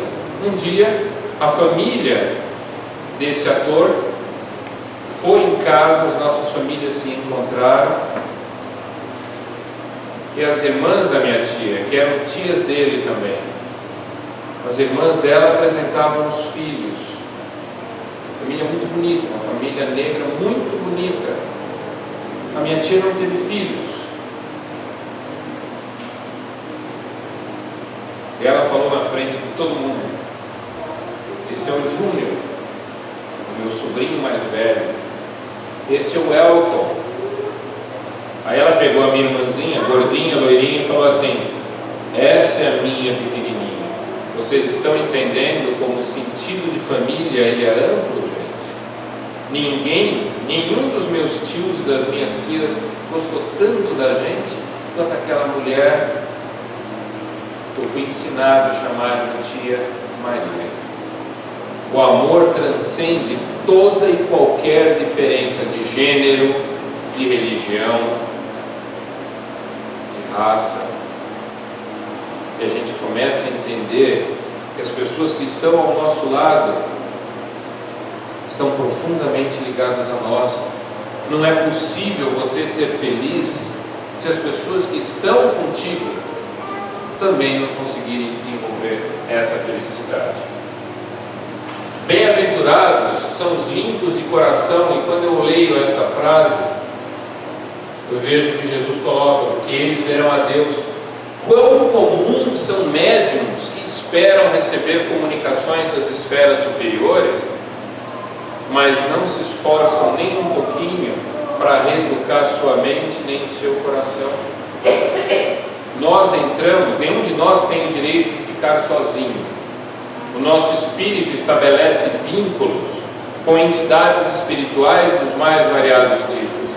Um dia, a família desse ator foi em casa, as nossas famílias se encontraram, e as irmãs da minha tia, que eram tias dele também, as irmãs dela apresentavam os filhos. Uma família muito bonita, uma família negra muito bonita. A minha tia não teve filhos. E ela falou na frente de todo mundo: esse é o Júnior, o meu sobrinho mais velho. Esse é o Elton. Aí ela pegou a minha irmãzinha, gordinha, loirinha, e falou assim: essa é a minha pequenininha. Vocês estão entendendo como o sentido de família ele é amplo, gente? Nenhum dos meus tios e das minhas tias gostou tanto da gente quanto aquela mulher que eu fui ensinado a chamar de tia Maria. O amor transcende toda e qualquer diferença de gênero, de religião, de raça. E a gente começa a entender que as pessoas que estão ao nosso lado estão profundamente ligadas a nós. Não é possível você ser feliz se as pessoas que estão contigo também não conseguirem desenvolver essa felicidade. Bem-aventurados são os limpos de coração, e quando eu leio essa frase, eu vejo que Jesus coloca que eles verão a Deus. Quão comuns são médiuns que esperam receber comunicações das esferas superiores, mas não se esforçam nem um pouquinho para reeducar sua mente nem o seu coração. Nós entramos, nenhum de nós tem o direito de ficar sozinho. O nosso espírito estabelece vínculos com entidades espirituais dos mais variados tipos.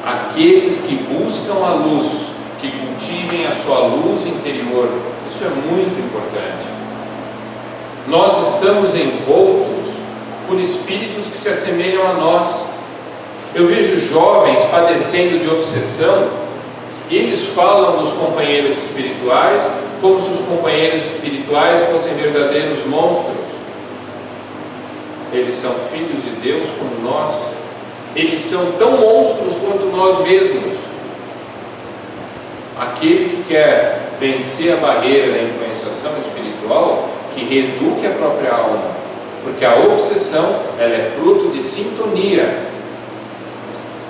Aqueles que buscam a luz, que cultivem a sua luz interior, isso é muito importante. Nós estamos envoltos por espíritos que se assemelham a nós. Eu vejo jovens padecendo de obsessão, e eles falam dos companheiros espirituais como se os companheiros espirituais fossem verdadeiros monstros. Eles são filhos de Deus como nós. Eles são tão monstros quanto nós mesmos. Aquele que quer vencer a barreira da influenciação espiritual, que reeduque a própria alma, porque a obsessão ela é fruto de sintonia,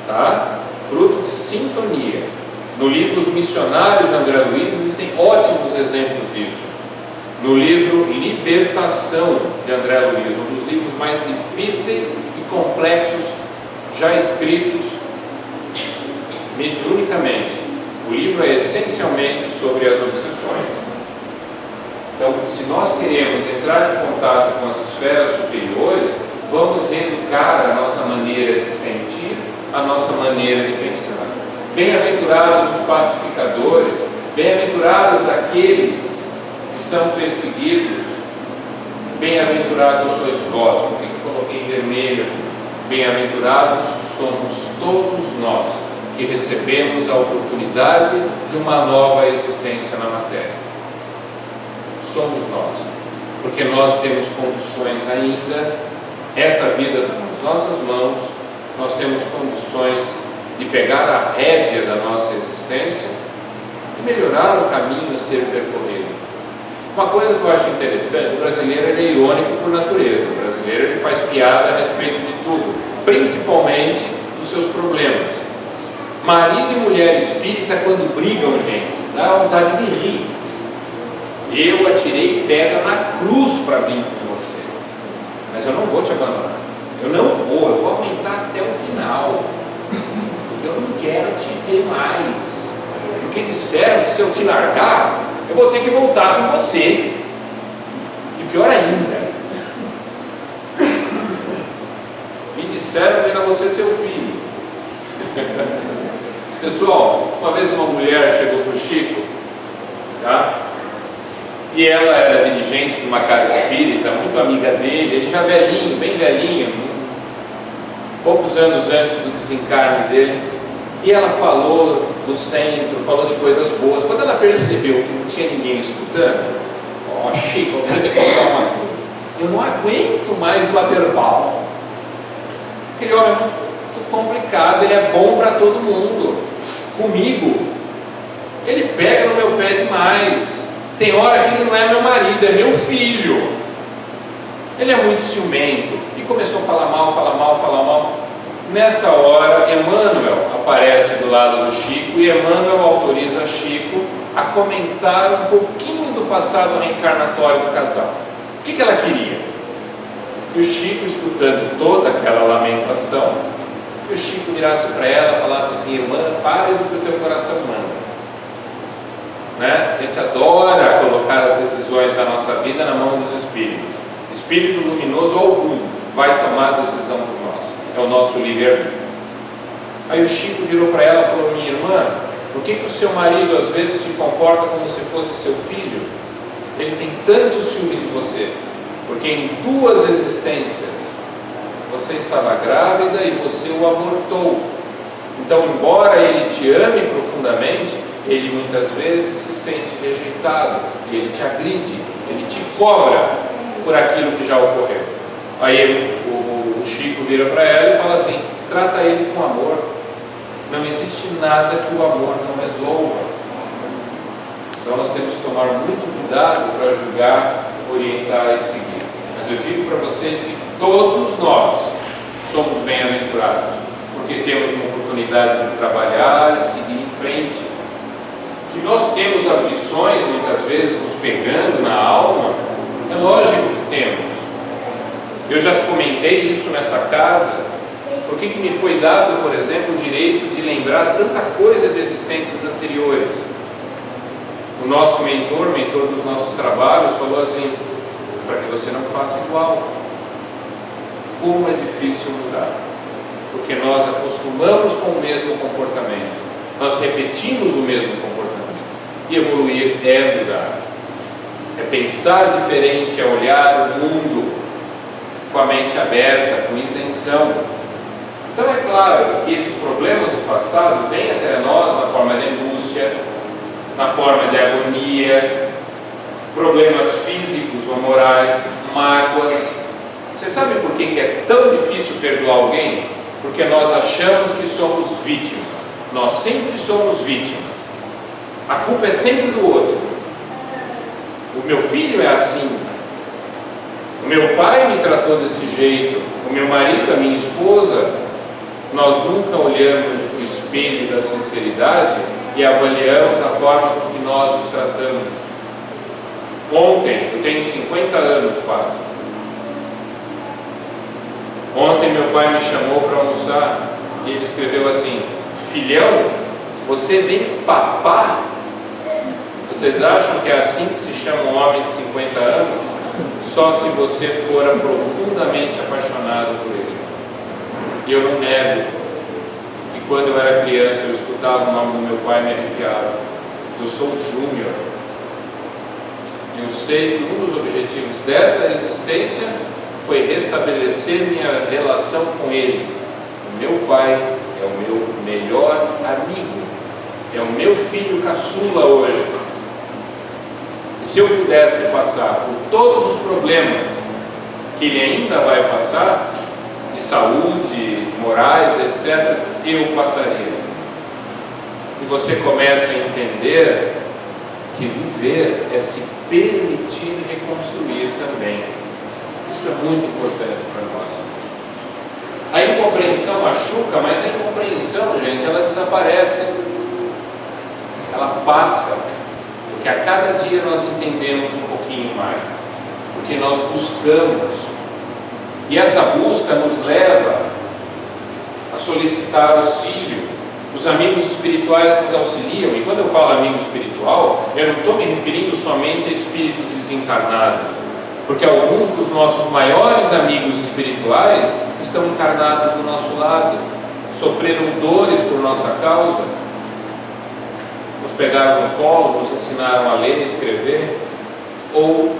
tá? Fruto de sintonia. No livro Os Missionários de André Luiz existem ótimos exemplos disso. No livro Libertação de André Luiz, um dos livros mais difíceis e complexos já escritos mediunicamente. O livro é essencialmente sobre as obsessões. Então, se nós queremos entrar em contato com as esferas superiores, vamos reeducar a nossa maneira de sentir, a nossa maneira de pensar. Bem-aventurados os pacificadores, bem-aventurados aqueles que são perseguidos, bem-aventurados sois vós, porque eu coloquei em vermelho, bem-aventurados somos todos nós, que recebemos a oportunidade de uma nova existência na matéria. Somos nós, porque nós temos condições ainda, essa vida nas nossas mãos, nós temos condições de pegar a rédea da nossa existência e melhorar o caminho a ser percorrido. Uma coisa que eu acho interessante, o brasileiro ele é irônico por natureza, o brasileiro ele faz piada a respeito de tudo, principalmente dos seus problemas. Marido e mulher espírita, quando brigam, gente, dá vontade de rir. Eu atirei pedra na cruz para vir com você, mas eu não vou te abandonar. Eu vou aguentar até o final, porque eu não quero te ver mais. Porque disseram que se eu te largar, eu vou ter que voltar com você. E pior ainda, me disseram que era você seu filho. Pessoal, uma vez uma mulher chegou para o Chico, tá? E ela era dirigente de uma casa espírita, muito amiga dele, ele já velhinho, bem velhinho, poucos anos antes do desencarne dele, e ela falou do centro, falou de coisas boas. Quando ela percebeu que não tinha ninguém escutando, Chico, eu quero te contar uma coisa, eu não aguento mais bater pau. Aquele homem é muito complicado, ele é bom para todo mundo. Comigo, ele pega no meu pé demais. Tem hora que ele não é meu marido, é meu filho. Ele é muito ciumento. E começou a falar mal. Nessa hora, Emmanuel aparece do lado do Chico e Emmanuel autoriza Chico a comentar um pouquinho do passado reencarnatório do casal. O que ela queria? Que o Chico, escutando toda aquela lamentação, que o Chico virasse para ela e falasse assim: irmã, faz o que o teu coração manda. Né? A gente adora colocar as decisões da nossa vida na mão dos espíritos. Espírito luminoso algum vai tomar a decisão por nós. É o nosso livre-arbítrio. Aí o Chico virou para ela e falou: minha irmã, por que o seu marido às vezes se comporta como se fosse seu filho? Ele tem tantos ciúmes de você, porque em 2 existências você estava grávida e você o abortou. Então, embora ele te ame profundamente, ele muitas vezes se sente rejeitado, ele te agride, ele te cobra por aquilo que já ocorreu. Aí o Chico vira para ela e fala assim: trata ele com amor. Não existe nada que o amor não resolva. Então nós temos que tomar muito cuidado para julgar, orientar e seguir. Mas eu digo para vocês que todos nós somos bem-aventurados, porque temos uma oportunidade de trabalhar e seguir em frente. Que nós temos aflições muitas vezes nos pegando na alma, é lógico que temos. Eu já comentei isso nessa casa. Por que me foi dado, por exemplo, o direito de lembrar tanta coisa de existências anteriores? O nosso mentor dos nossos trabalhos, falou assim: para que você não faça igual. Como é difícil mudar, porque nós acostumamos com o mesmo comportamento, nós repetimos o mesmo comportamento. E evoluir é mudar, é pensar diferente, é olhar o mundo com a mente aberta, com isenção. Então é claro que esses problemas do passado vêm até nós na forma de angústia, na forma de agonia, problemas físicos ou morais, mágoas. Você sabe por que é tão difícil perdoar alguém? Porque nós achamos que somos vítimas. Nós sempre somos vítimas. A culpa é sempre do outro. O meu filho é assim. O meu pai me tratou desse jeito. O meu marido, a minha esposa. Nós nunca olhamos para o espelho da sinceridade e avaliamos a forma com que nós os tratamos. Ontem, eu tenho 50 anos quase. Ontem meu pai me chamou para almoçar e ele escreveu assim: filhão, você vem papar? Vocês acham que é assim que se chama um homem de 50 anos? Só se você for profundamente apaixonado por ele. E eu não nego que quando eu era criança eu escutava o nome do meu pai e me arrepiava. Eu sou Júnior. Eu sei que um dos objetivos dessa existência foi restabelecer minha relação com ele. O meu pai é o meu melhor amigo, é o meu filho caçula hoje. E se eu pudesse passar por todos os problemas que ele ainda vai passar, de saúde, morais, etc., eu passaria. E você começa a entender que viver é se permitir reconstruir também. Isso é muito importante para nós. A incompreensão machuca, mas a incompreensão, gente, ela desaparece. Ela passa, porque a cada dia nós entendemos um pouquinho mais, porque nós buscamos, e essa busca nos leva a solicitar auxílio. Os amigos espirituais nos auxiliam, e quando eu falo amigo espiritual, eu não estou me referindo somente a espíritos desencarnados, porque alguns dos nossos maiores amigos espirituais estão encarnados do nosso lado, sofreram dores por nossa causa, nos pegaram no colo, nos ensinaram a ler e escrever, ou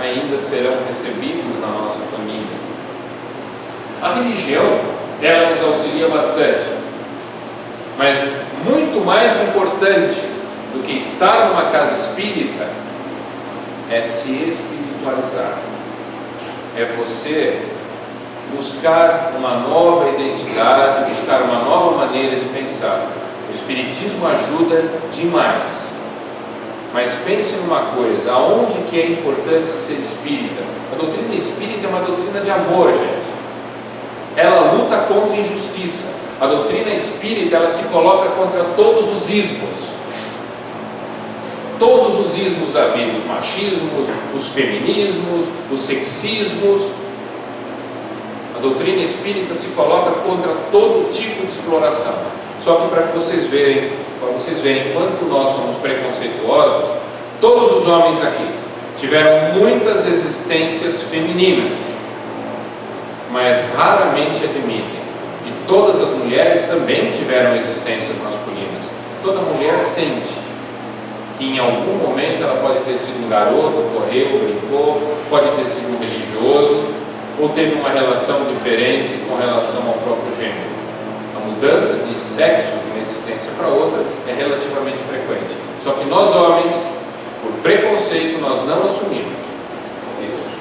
ainda serão recebidos na nossa família. A religião, ela nos auxilia bastante, mas muito mais importante do que estar numa casa espírita é se espiritualizar, é você buscar uma nova identidade, buscar uma nova maneira de pensar. O espiritismo ajuda demais, mas pense numa coisa: aonde que é importante ser espírita? A doutrina espírita é uma doutrina de amor, gente. Ela luta contra a injustiça. A doutrina espírita, ela se coloca contra todos os ismos. Todos os ismos da vida, os machismos, os feminismos, os sexismos. A doutrina espírita se coloca contra todo tipo de exploração. Só que para vocês verem quanto nós somos preconceituosos, todos os homens aqui tiveram muitas existências femininas, mas raramente admitem. E todas as mulheres também tiveram existências masculinas. Toda mulher sente que em algum momento ela pode ter sido um garoto, correu, brincou, pode ter sido um religioso, ou teve uma relação diferente com relação ao próprio gênero. A mudança de sexo de uma existência para outra é relativamente frequente. Só que nós homens, por preconceito, nós não assumimos isso.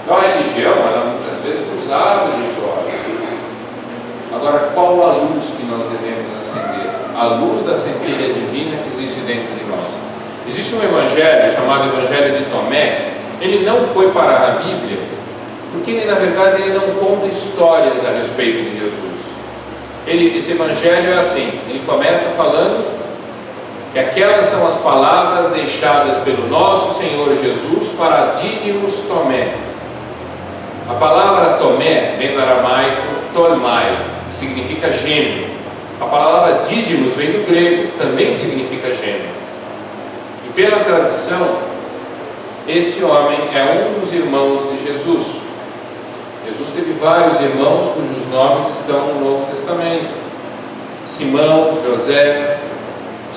Então a religião, ela muitas vezes nos abre os olhos. Agora, qual a luz que nós devemos acender? A luz da centelha divina que existe dentro de nós. Existe um evangelho chamado Evangelho de Tomé. Ele não foi parar na Bíblia, porque ele, na verdade, ele não conta histórias a respeito de Jesus. Esse evangelho é assim: ele começa falando que aquelas são as palavras deixadas pelo nosso Senhor Jesus para Dídimos Tomé. A palavra Tomé vem do aramaico Tolmai, que significa gêmeo. A palavra Dídimos vem do grego, também significa gêmeo. E pela tradição, esse homem é um dos irmãos de Jesus. Jesus teve vários irmãos cujos nomes estão no Novo Testamento: Simão, José,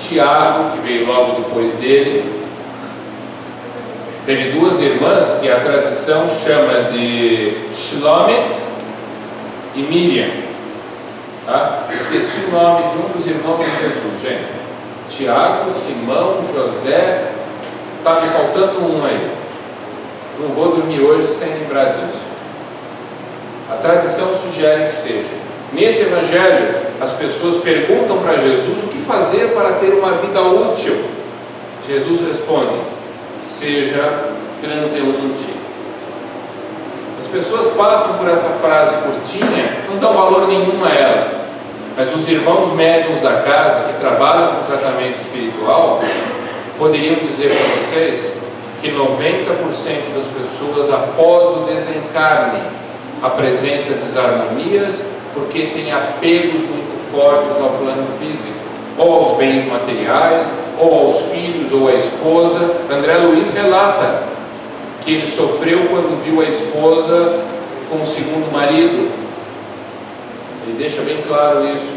Tiago, que veio logo depois dele. Teve duas irmãs que a tradição chama de Shlomit e Miriam. Tá? Esqueci o nome de um dos irmãos de Jesus, gente. Tiago, Simão, José. Está me faltando um aí. Não vou dormir hoje sem lembrar disso. A tradição sugere que seja. Nesse evangelho, as pessoas perguntam para Jesus o que fazer para ter uma vida útil. Jesus responde: seja transeunte. As pessoas passam por essa frase curtinha, não dão valor nenhum a ela. Mas os irmãos médiuns da casa que trabalham com tratamento espiritual poderiam dizer para vocês que 90% das pessoas após o desencarne apresenta desarmonias porque tem apegos muito fortes ao plano físico, ou aos bens materiais, ou aos filhos, ou à esposa. André Luiz relata que ele sofreu quando viu a esposa com o segundo marido. Ele deixa bem claro isso.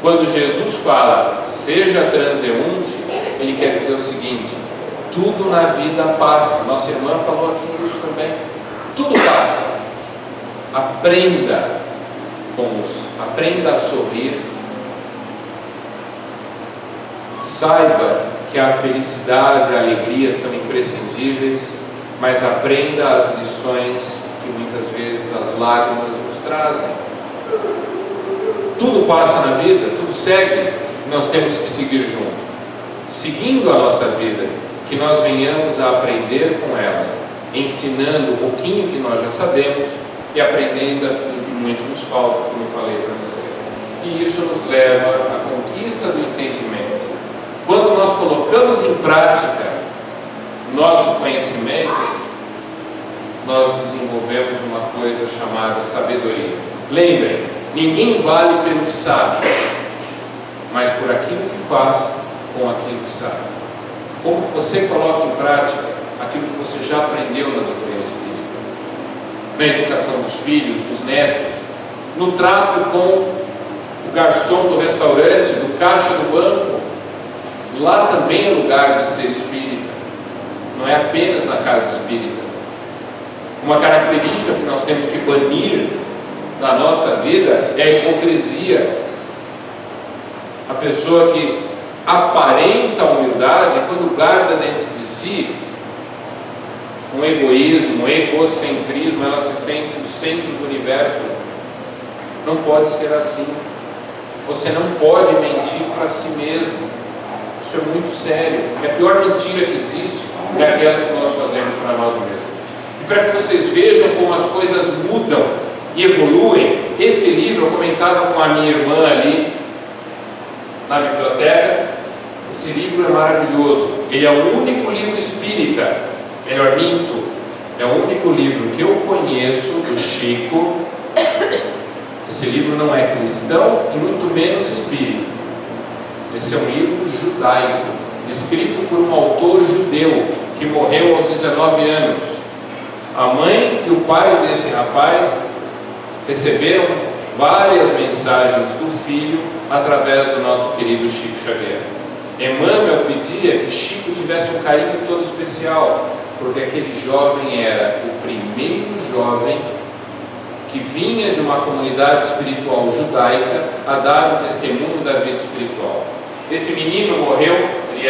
Quando Jesus fala, seja transeunte, ele quer dizer o seguinte: tudo na vida passa. Nossa irmã falou aqui isso também. Tudo passa. Aprenda a sorrir. Saiba que a felicidade e a alegria são imprescindíveis, mas aprenda as lições que muitas vezes as lágrimas nos trazem. Tudo passa na vida, tudo segue, nós temos que seguir junto. Seguindo a nossa vida, que nós venhamos a aprender com ela, ensinando um pouquinho que nós já sabemos e aprendendo aquilo que muito nos falta, como eu falei para vocês. E isso nos leva à conquista do entendimento. Quando nós colocamos em prática nosso conhecimento, nós desenvolvemos uma coisa chamada sabedoria. Lembrem, ninguém vale pelo que sabe, mas por aquilo que faz com aquilo que sabe. Como você coloca em prática aquilo que você já aprendeu na doutrina espírita, na educação dos filhos, dos netos, no trato com o garçom do restaurante, do caixa do banco. Lá também é lugar de ser espírita, não é apenas na casa espírita. Uma característica que nós temos que banir da nossa vida é a hipocrisia. A pessoa que aparenta humildade, quando guarda dentro de si um egoísmo, um egocentrismo, ela se sente o centro do universo. Não pode ser assim. Você não pode mentir para si mesmo. Isso é muito sério. É a pior mentira que existe é aquela que nós fazemos para nós mesmos. E para que vocês vejam como as coisas mudam e evoluem, esse livro eu comentava com a minha irmã ali na biblioteca. Esse livro é maravilhoso. Ele é o único livro espírita, melhor minto, é o único livro que eu conheço do Chico. Esse livro não é cristão e muito menos espírita. Esse é um livro judaico, escrito por um autor judeu que morreu aos 19 anos. A mãe e o pai desse rapaz receberam várias mensagens do filho através do nosso querido Chico Xavier. Emmanuel pedia que Chico tivesse um carinho todo especial, porque aquele jovem era o primeiro jovem que vinha de uma comunidade espiritual judaica a dar um testemunho da vida espiritual. Esse menino morreu, ele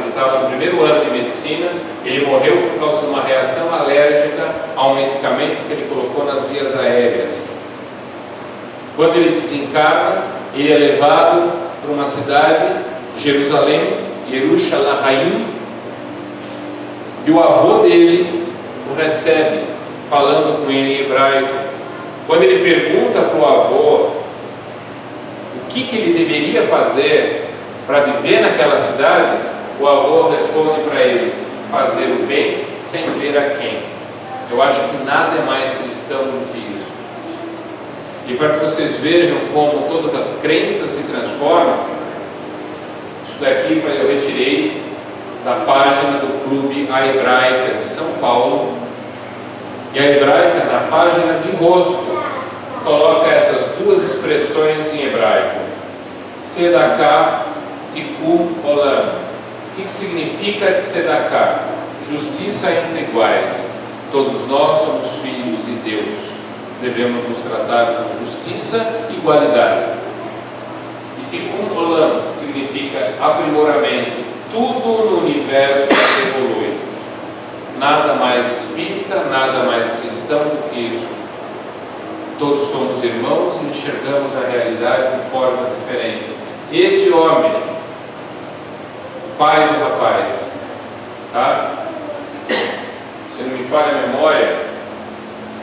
estava no primeiro ano de medicina, ele morreu por causa de uma reação alérgica a um medicamento que ele colocou nas vias aéreas. Quando ele desencarna, ele é levado para uma cidade, Jerusalém, Yerushalayim, e o avô dele o recebe, falando com ele em hebraico. Quando ele pergunta para o avô o que ele deveria fazer para viver naquela cidade, o avô responde para ele: fazer o bem sem ver a quem. Eu acho que nada é mais cristão do que isso. E para que vocês vejam como todas as crenças se transformam, isso daqui eu retirei da página do Clube A Hebraica de São Paulo. E a Hebraica, na página de rosto, coloca essas duas expressões em hebraico: Tzedakah, Tikkun Olam. O que significa Tzedakah? Justiça entre iguais. Todos nós somos filhos de Deus. Devemos nos tratar com justiça e igualdade. E Tikkun Olam significa aprimoramento. Tudo no universo evolui. Nada mais espírita, nada mais cristão do que isso. Todos somos irmãos e enxergamos a realidade de formas diferentes. Esse homem, pai do rapaz, tá? Se não me falha a memória,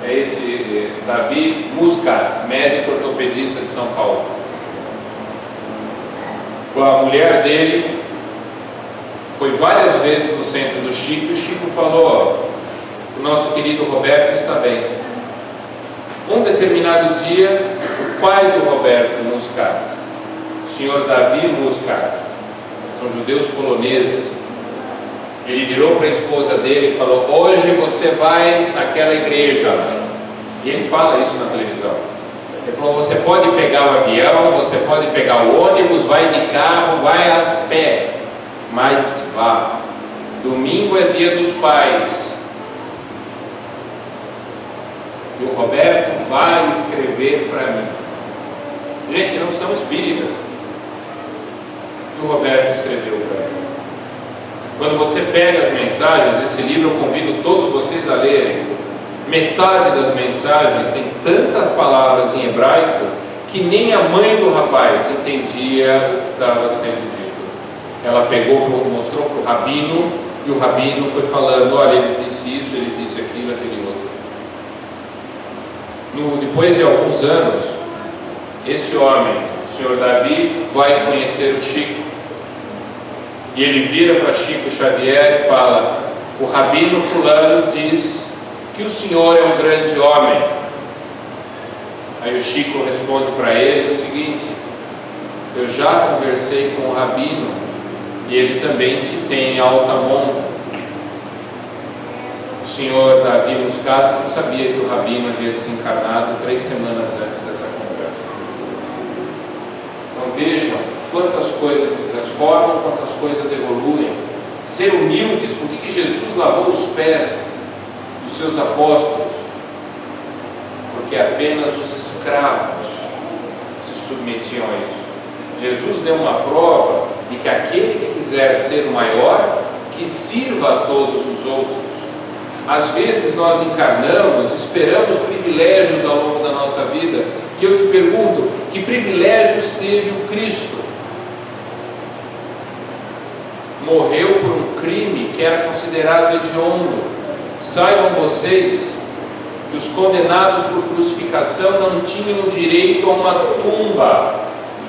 é esse Davi Muscat, médico ortopedista de São Paulo. a mulher dele foi várias vezes no centro do Chico e o Chico falou: ó, o nosso querido Roberto está bem. Um determinado dia, o pai do Roberto Muscat, o senhor Davi Muscat, são judeus poloneses, ele virou para a esposa dele e falou: hoje você vai naquela igreja. E ele fala isso na televisão. Ele falou: você pode pegar o avião, você pode pegar o ônibus, vai de carro, vai a pé, mas vá. Domingo é dia dos pais. E o Roberto vai escrever para mim. Gente, não são espíritas. E o Roberto escreveu para mim. Quando você pega as mensagens, esse livro eu convido todos vocês a lerem. Metade das mensagens tem tantas palavras em hebraico que nem a mãe do rapaz entendia o que estava sendo dito. Ela pegou, mostrou para o rabino, e o rabino foi falando: olha, ele disse isso, ele disse aquilo, aquele outro. Depois de alguns anos, esse homem, o senhor Davi, vai conhecer o Chico. E ele vira para Chico Xavier e fala: o rabino fulano diz que o senhor é um grande homem. Aí o Chico responde para ele o seguinte: eu já conversei com o rabino e ele também te tem em alta monta. O senhor Davi Muscat não sabia que o rabino havia desencarnado 3 semanas antes dessa conversa. Então vejam quantas coisas se transformam, quantas coisas evoluem. Ser humildes. Por que Jesus lavou os pés dos seus apóstolos? Porque apenas os escravos se submetiam a isso. Jesus deu uma prova de que aquele que quiser ser o maior, que sirva a todos os outros. Às vezes nós encarnamos, esperamos privilégios ao longo da nossa vida, e eu te pergunto: que privilégios teve o Cristo? Morreu por um crime que era considerado hediondo. Saibam vocês que os condenados por crucificação não tinham direito a uma tumba.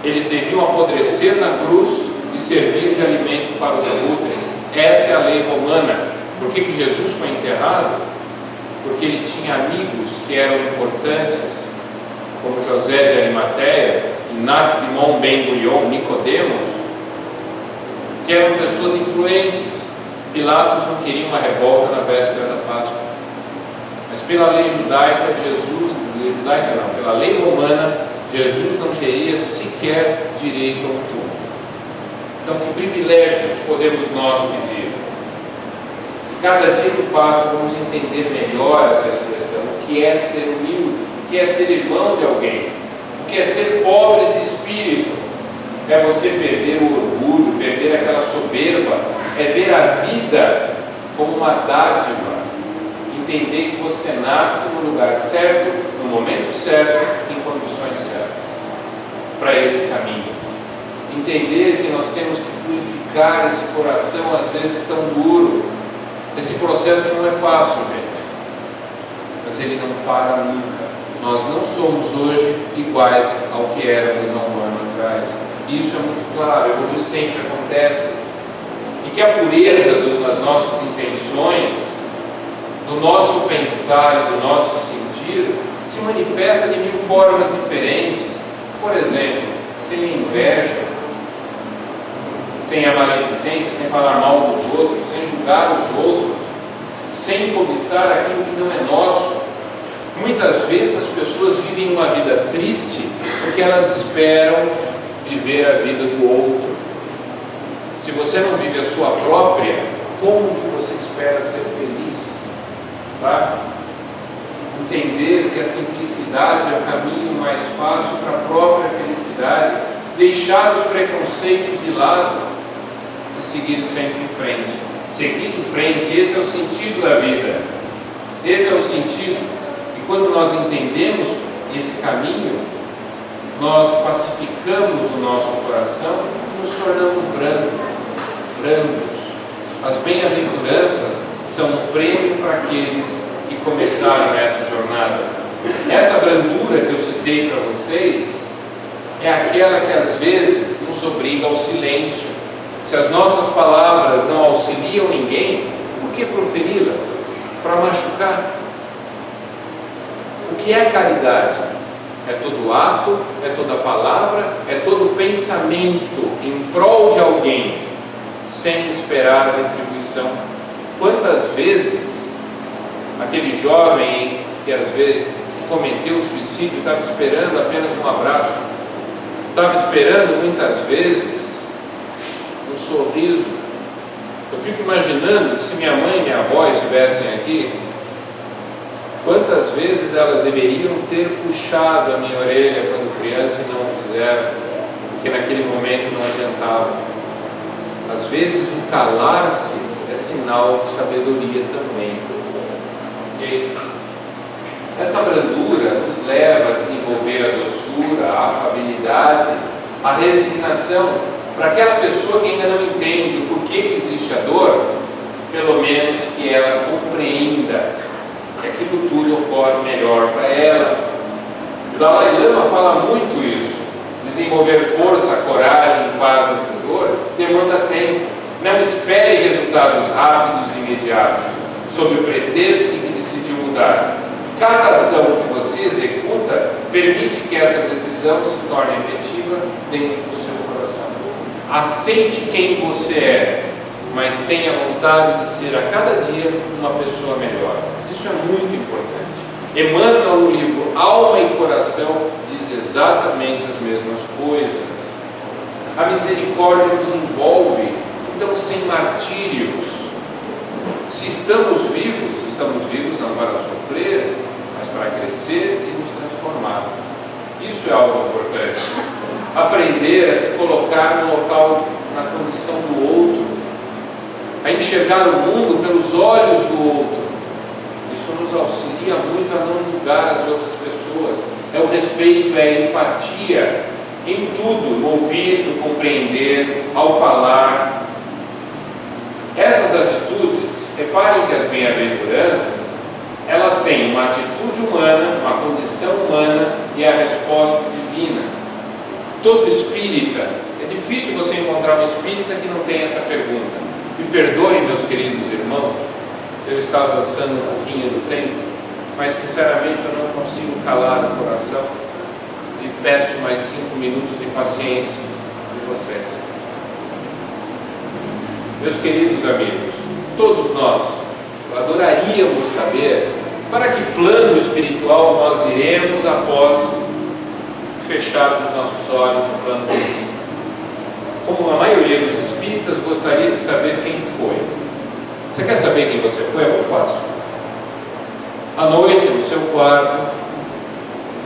Eles deviam apodrecer na cruz e servir de alimento para os abutres. Essa é a lei romana. Por que Jesus foi enterrado? Porque ele tinha amigos que eram importantes, como José de Arimateia, Nakdimon Ben Gurion, Nicodemos, que eram pessoas influentes. Pilatos não queria uma revolta na véspera da Páscoa, mas pela lei judaica, pela lei romana, Jesus não teria sequer direito a um túmulo. Então, que privilégios podemos nós pedir? Cada dia que passa, vamos entender melhor essa expressão: o que é ser humilde, o que é ser irmão de alguém, o que é ser pobre de espírito. É você perder o orgulho, perder aquela soberba, é ver a vida como uma dádiva, entender que você nasce no lugar certo, no momento certo, em condições certas, para esse caminho. Entender que nós temos que purificar esse coração, às vezes tão duro. Esse processo não é fácil, gente, mas ele não para nunca. Nós não somos hoje iguais ao que éramos há um ano atrás. Isso é muito claro, evoluir sempre acontece. E que a pureza das nossas intenções, do nosso pensar e do nosso sentir, se manifesta de 1000 formas diferentes. Por exemplo, sem inveja, sem a maledicência, sem falar mal dos outros, sem julgar os outros, sem cobiçar aquilo que não é nosso. Muitas vezes as pessoas vivem uma vida triste porque elas esperam viver a vida do outro. Se você não vive a sua própria, como que você espera ser feliz? Tá? Entender que a simplicidade é o caminho mais fácil para a própria felicidade, deixar os preconceitos de lado e seguir sempre em frente. Seguir em frente, esse é o sentido da vida. Esse é o sentido. E quando nós entendemos esse caminho, nós pacificamos o nosso coração e nos tornamos brandos. As bem-aventuranças são um prêmio para aqueles que começaram essa jornada. Essa brandura que eu citei para vocês é aquela que às vezes nos nos obriga ao silêncio. Se as nossas palavras não auxiliam ninguém, por que proferi-las? Para machucar. O que é caridade? É todo ato, é toda palavra, é todo pensamento em prol de alguém, sem esperar a retribuição. Quantas vezes aquele jovem que às vezes cometeu o suicídio estava esperando apenas um abraço, estava esperando muitas vezes um sorriso. Eu fico imaginando que se minha mãe e minha avó estivessem aqui, quantas vezes elas deveriam ter puxado a minha orelha quando criança e não o fizeram, porque naquele momento não adiantava. Às vezes o calar-se é sinal de sabedoria também. Okay? Essa brandura nos leva a desenvolver a doçura, a afabilidade, a resignação. Para aquela pessoa que ainda não entende o porquê que existe a dor, pelo menos que ela compreenda que aquilo tudo ocorre melhor para ela. O Dalai Lama fala muito isso. Desenvolver força, coragem, paz interior demanda tempo. Não espere resultados rápidos e imediatos, sob o pretexto de que decidiu mudar. Cada ação que você executa permite que essa decisão se torne efetiva dentro do seu coração. Aceite quem você é, mas tenha vontade de ser a cada dia uma pessoa melhor. Isso é muito importante. Emmanuel, no livro Alma e Coração, diz exatamente as mesmas coisas. A misericórdia nos envolve, então sem martírios. Se estamos vivos não para sofrer, mas para crescer e nos transformar. Isso é algo importante. Aprender a se colocar no local, na condição do outro, a enxergar o mundo pelos olhos do outro. Isso nos auxilia muito a não julgar as outras pessoas. É o respeito, é a empatia em tudo, no ouvir, no compreender, ao falar. Essas atitudes, reparem que as bem-aventuranças, elas têm uma atitude humana, uma condição humana e a resposta divina. Todo espírita, é difícil você encontrar um espírita que não tenha essa pergunta. Me perdoem, meus queridos irmãos, eu estava avançando um pouquinho do tempo, mas sinceramente eu não consigo calar o coração e peço mais 5 minutos de paciência de vocês. Meus queridos amigos, todos nós adoraríamos saber para que plano espiritual nós iremos após fecharmos nossos olhos no plano físico. Como a maioria dos espíritas gostaria de saber quem foi. Você quer saber quem você foi? É muito fácil. À noite, no seu quarto,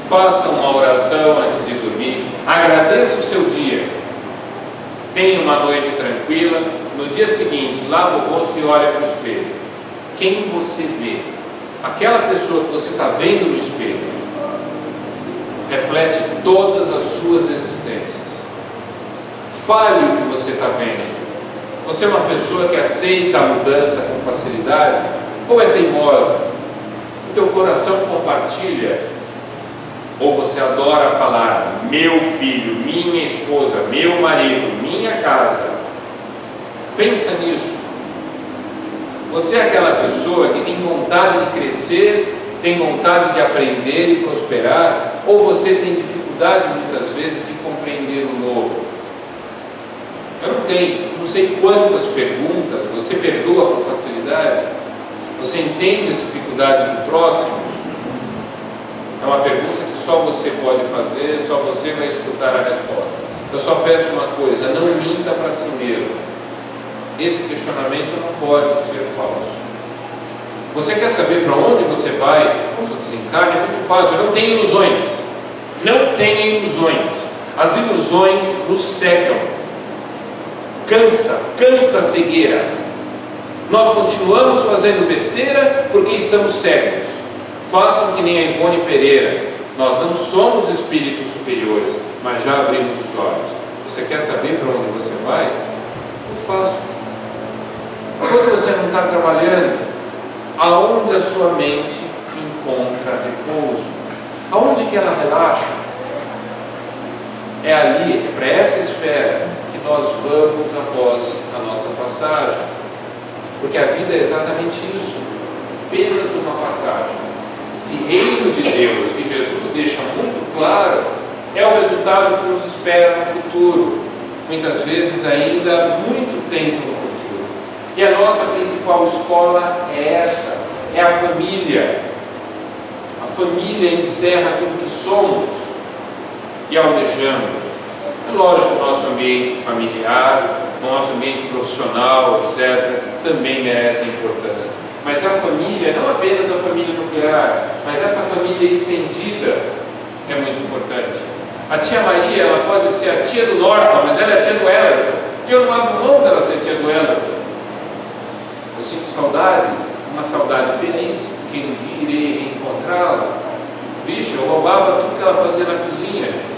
faça uma oração antes de dormir, agradeça o seu dia, tenha uma noite tranquila. No dia seguinte, lava o rosto e olha para o espelho. Quem você vê? Aquela pessoa que você está vendo no espelho reflete todas as suas existências. Fale o que você está vendo. Você é uma pessoa que aceita a mudança com facilidade ou é teimosa? O teu coração compartilha? Ou você adora falar meu filho, minha esposa, meu marido, minha casa? Pensa nisso. Você é aquela pessoa que tem vontade de crescer, tem vontade de aprender e prosperar, ou você tem dificuldade muitas vezes de compreender o novo? Eu não sei quantas perguntas, você perdoa com facilidade? Você entende as dificuldades do próximo? É uma pergunta que só você pode fazer, só você vai escutar a resposta. Eu só peço uma coisa: não minta para si mesmo. Esse questionamento não pode ser falso. Você quer saber para onde você vai quando desencarna? É muito fácil. Não tem ilusões. Não tenha ilusões. As ilusões nos cegam. Cansa a cegueira. Nós continuamos fazendo besteira porque estamos cegos. Façam que nem a Ivone Pereira. Nós não somos espíritos superiores, mas já abrimos os olhos. Você quer saber para onde você vai? Muito fácil. Quando você não está trabalhando, aonde a sua mente encontra repouso? Aonde que ela relaxa? É ali, é para essa esfera nós vamos após a nossa passagem. Porque a vida é exatamente isso, apenas uma passagem. Esse reino de Deus que Jesus deixa muito claro é o resultado que nos espera no futuro, muitas vezes ainda muito tempo no futuro. E a nossa principal escola é essa, é a família. A família encerra tudo que somos e almejamos. É lógico, o nosso ambiente familiar, o nosso ambiente profissional, etc., também merecem importância. Mas a família, não apenas a família nuclear, mas essa família estendida é muito importante. A tia Maria, ela pode ser a tia do Norton, mas ela é a tia do Ellerson. E eu não abro mão dela ser tia do Ellerson. Eu sinto saudades, uma saudade feliz, porque um dia irei reencontrá-la. Bicho, eu roubava tudo que ela fazia na cozinha, gente.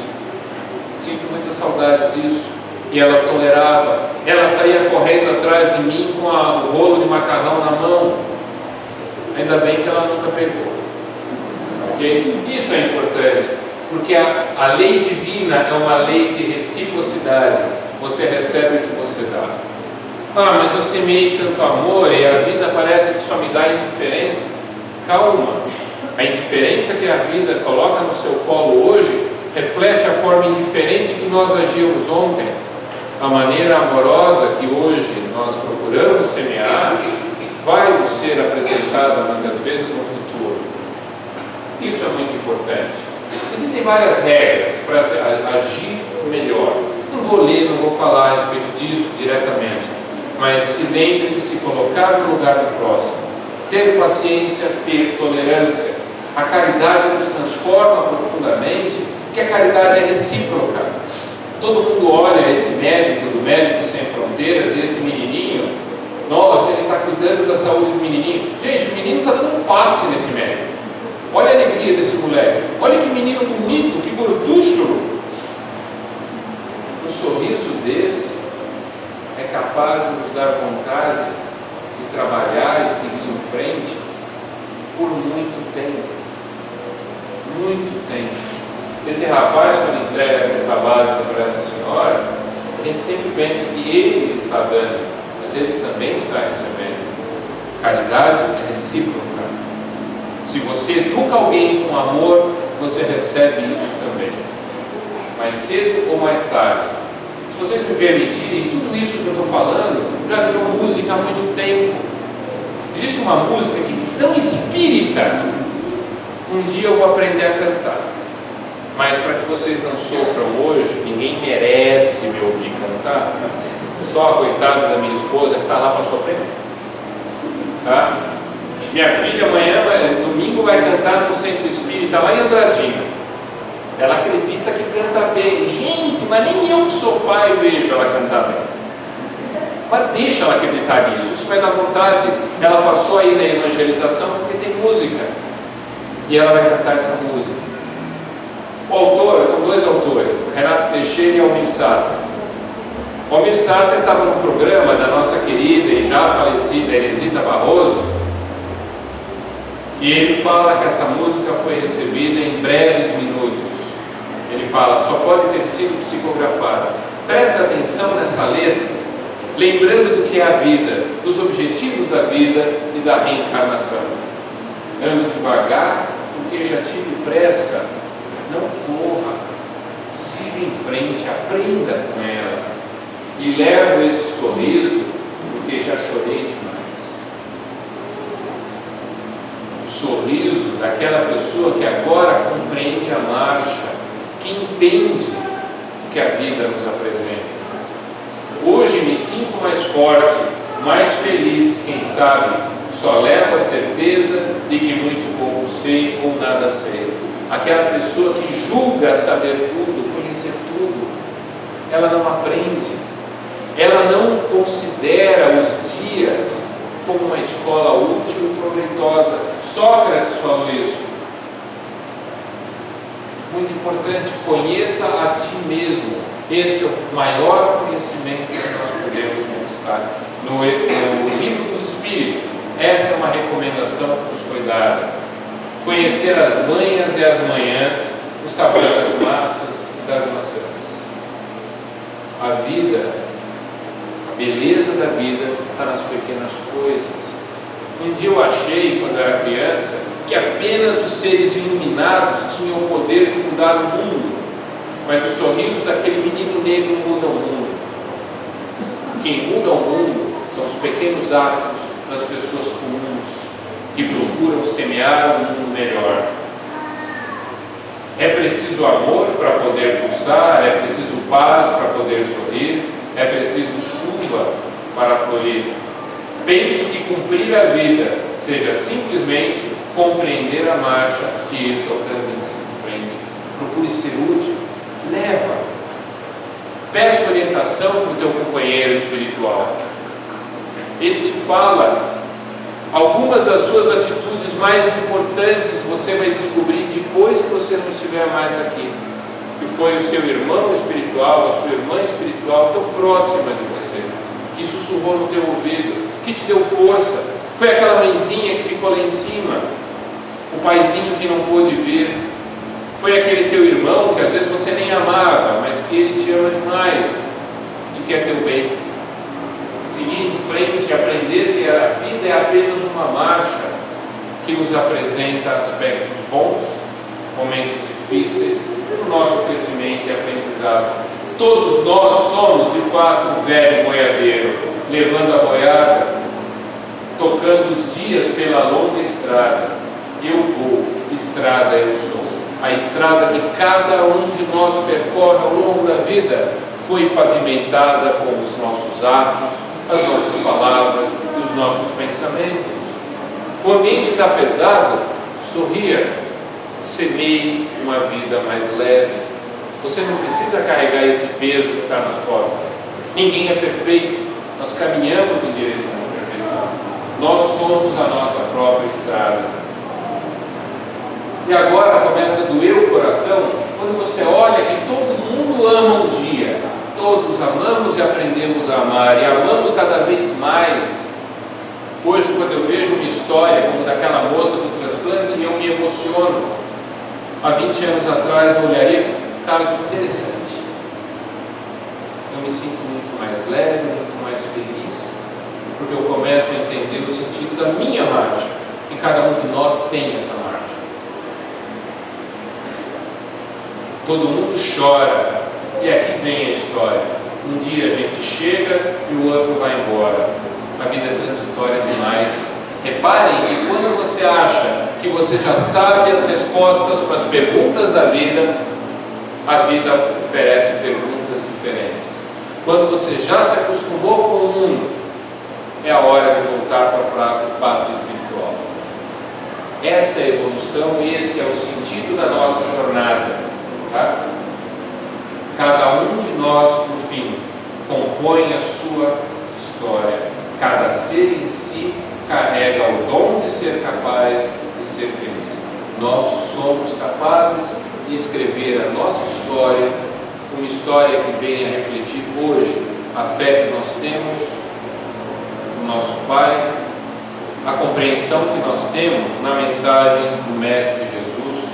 Sinto muita saudade disso. E ela tolerava. Ela saía correndo atrás de mim com o rolo de macarrão na mão. Ainda bem que ela nunca pegou. Ok? Isso é importante, porque a lei divina é uma lei de reciprocidade. Você recebe o que você dá. Ah, mas eu semeei tanto amor e a vida parece que só me dá indiferença. Calma. A indiferença que a vida coloca no seu colo hoje reflete a forma indiferente que nós agíamos ontem. A maneira amorosa que hoje nós procuramos semear vai nos ser apresentada muitas vezes no futuro. Isso é muito importante. Existem várias regras para agir melhor. Não vou ler, não vou falar a respeito disso diretamente, mas se lembre de se colocar no lugar do próximo, ter paciência, ter tolerância. A caridade nos transforma profundamente, porque a caridade é recíproca. Todo mundo olha esse médico do Médicos Sem Fronteiras e esse menininho, nossa, ele está cuidando da saúde do menininho. Gente, o menino está dando um passe nesse médico. Olha a alegria desse moleque. Olha que menino bonito, que gorducho. Um sorriso desse é capaz de nos dar vontade de trabalhar e seguir em frente por muito tempo. Muito tempo. Esse rapaz, quando entrega essa cesta básica para essa senhora, a gente sempre pensa que ele está dando, mas ele também está recebendo. Caridade é recíproca. Se você educa alguém com amor, você recebe isso também. Mais cedo ou mais tarde. Se vocês me permitirem, tudo isso que eu estou falando já virou música há muito tempo. Existe uma música que é tão espírita. Um dia eu vou aprender a cantar. Mas para que vocês não sofram hoje, ninguém merece me ouvir cantar. Só a coitada da minha esposa que está lá para sofrer. Tá? Minha filha amanhã, domingo, vai cantar no Centro Espírita lá em Andradina. Ela acredita que canta bem. Gente, mas nem eu que sou pai vejo ela cantar bem. Mas deixa ela acreditar nisso. Isso vai dar vontade. Ela passou aí na evangelização porque tem música. E ela vai cantar essa música. O autor, são dois autores, Renato Teixeira e Almir Sater. Almir Sater estava no programa da nossa querida e já falecida Elisita Barroso, e ele fala que essa música foi recebida em breves minutos. Ele fala, só pode ter sido psicografada. Presta atenção nessa letra, lembrando do que é a vida, dos objetivos da vida e da reencarnação. Ando devagar, porque já tive pressa. Não corra, siga em frente, aprenda com ela. E levo esse sorriso, porque já chorei demais. O sorriso daquela pessoa que agora compreende a marcha, que entende o que a vida nos apresenta. Hoje me sinto mais forte, mais feliz, quem sabe, só levo a certeza de que muito pouco sei ou nada sei. Aquela pessoa que julga saber tudo, conhecer tudo, ela não aprende, ela não considera os dias como uma escola útil e proveitosa. Sócrates falou isso. Muito importante, conheça a ti mesmo. Esse é o maior conhecimento que nós podemos conquistar. No Livro dos Espíritos, essa é uma recomendação que nos foi dada. Conhecer as manhas e as manhãs, o sabor das massas e das maçãs. A vida beleza da vida está nas pequenas coisas. Um dia eu achei, quando eu era criança, que apenas os seres iluminados tinham o poder de mudar o mundo, mas o sorriso daquele menino negro muda o mundo. Quem muda o mundo são os pequenos atos das pessoas comuns, que procuram semear um mundo melhor. É preciso amor para poder pulsar, é preciso paz para poder sorrir, é preciso chuva para florir. Penso que cumprir a vida seja simplesmente compreender a marcha e ir tocando em frente. Procure ser útil, leva. Peça orientação para o teu companheiro espiritual. Ele te fala. Algumas das suas atitudes mais importantes você vai descobrir depois que você não estiver mais aqui. Que foi o seu irmão espiritual, a sua irmã espiritual tão próxima de você, que sussurrou no teu ouvido, que te deu força. Foi aquela mãezinha que ficou lá em cima, o paizinho que não pôde vir. Foi aquele teu irmão que às vezes você nem amava, mas que ele te ama demais e quer teu bem. Seguir em frente e aprender que a vida é apenas uma marcha que nos apresenta aspectos bons, momentos difíceis, o nosso crescimento e aprendizado. Todos nós somos de fato um velho boiadeiro, levando a boiada, tocando os dias pela longa estrada. Eu vou, estrada eu sou. A estrada que cada um de nós percorre ao longo da vida foi pavimentada com os nossos atos, as nossas palavras e os nossos pensamentos. O ambiente está pesado, sorria, semeie uma vida mais leve. Você não precisa carregar esse peso que está nas costas. Ninguém é perfeito, nós caminhamos em direção à perfeição. Nós somos a nossa própria estrada. E agora começa a doer o coração quando você olha que todo mundo ama um dia. Todos amamos e aprendemos a amar, e amamos cada vez mais. Hoje, quando eu vejo uma história como daquela moça do transplante, eu me emociono. Há 20 anos atrás eu olharia um caso interessante. Eu me sinto muito mais leve, muito mais feliz, porque eu começo a entender o sentido da minha marcha, e cada um de nós tem essa marcha. Todo mundo chora. E aqui vem a história. Um dia a gente chega e o outro vai embora. A vida é transitória demais. Reparem que quando você acha que você já sabe as respostas para as perguntas da vida, a vida oferece perguntas diferentes. Quando você já se acostumou com o mundo, é a hora de voltar para o pátrio espiritual. Essa é a evolução e esse é o sentido da nossa jornada. Tá? Cada um de nós, no fim, compõe a sua história. Cada ser em si carrega o dom de ser capaz de ser feliz. Nós somos capazes de escrever a nossa história, uma história que venha refletir hoje a fé que nós temos no nosso Pai, a compreensão que nós temos na mensagem do Mestre Jesus,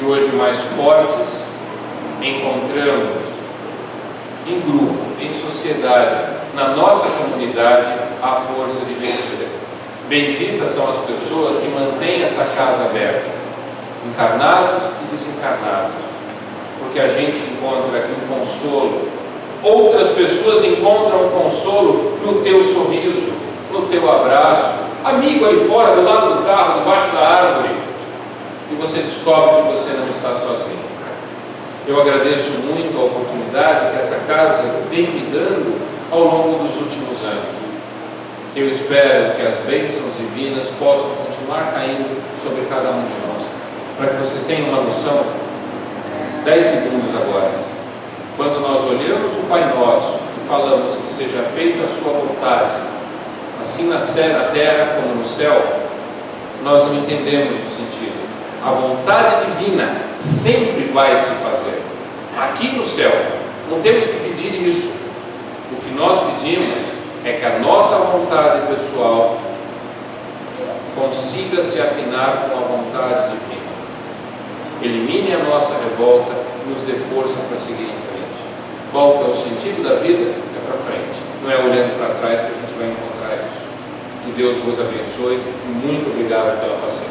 e hoje mais fortes, encontramos em grupo, em sociedade, na nossa comunidade, a força de vencer. Benditas são as pessoas que mantêm essa casa aberta, encarnados e desencarnados, porque a gente encontra aqui um consolo. Outras pessoas encontram um consolo no teu sorriso, no teu abraço, amigo ali fora, do lado do carro, debaixo da árvore, e você descobre que você não está sozinho. Eu agradeço muito a oportunidade que essa casa vem me dando ao longo dos últimos anos. Eu espero que as bênçãos divinas possam continuar caindo sobre cada um de nós. Para que vocês tenham uma noção, 10 segundos agora. Quando nós olhamos o Pai Nosso e falamos que seja feita a sua vontade, assim na terra como no céu, nós não entendemos o sentido. A vontade divina sempre vai se fazer. Aqui no céu, não temos que pedir isso. O que nós pedimos é que a nossa vontade pessoal consiga se afinar com a vontade divina. Elimine a nossa revolta e nos dê força para seguir em frente. Qual é o sentido da vida? É para frente. não é olhando para trás que a gente vai encontrar isso. Que Deus vos abençoe e muito obrigado pela paciência.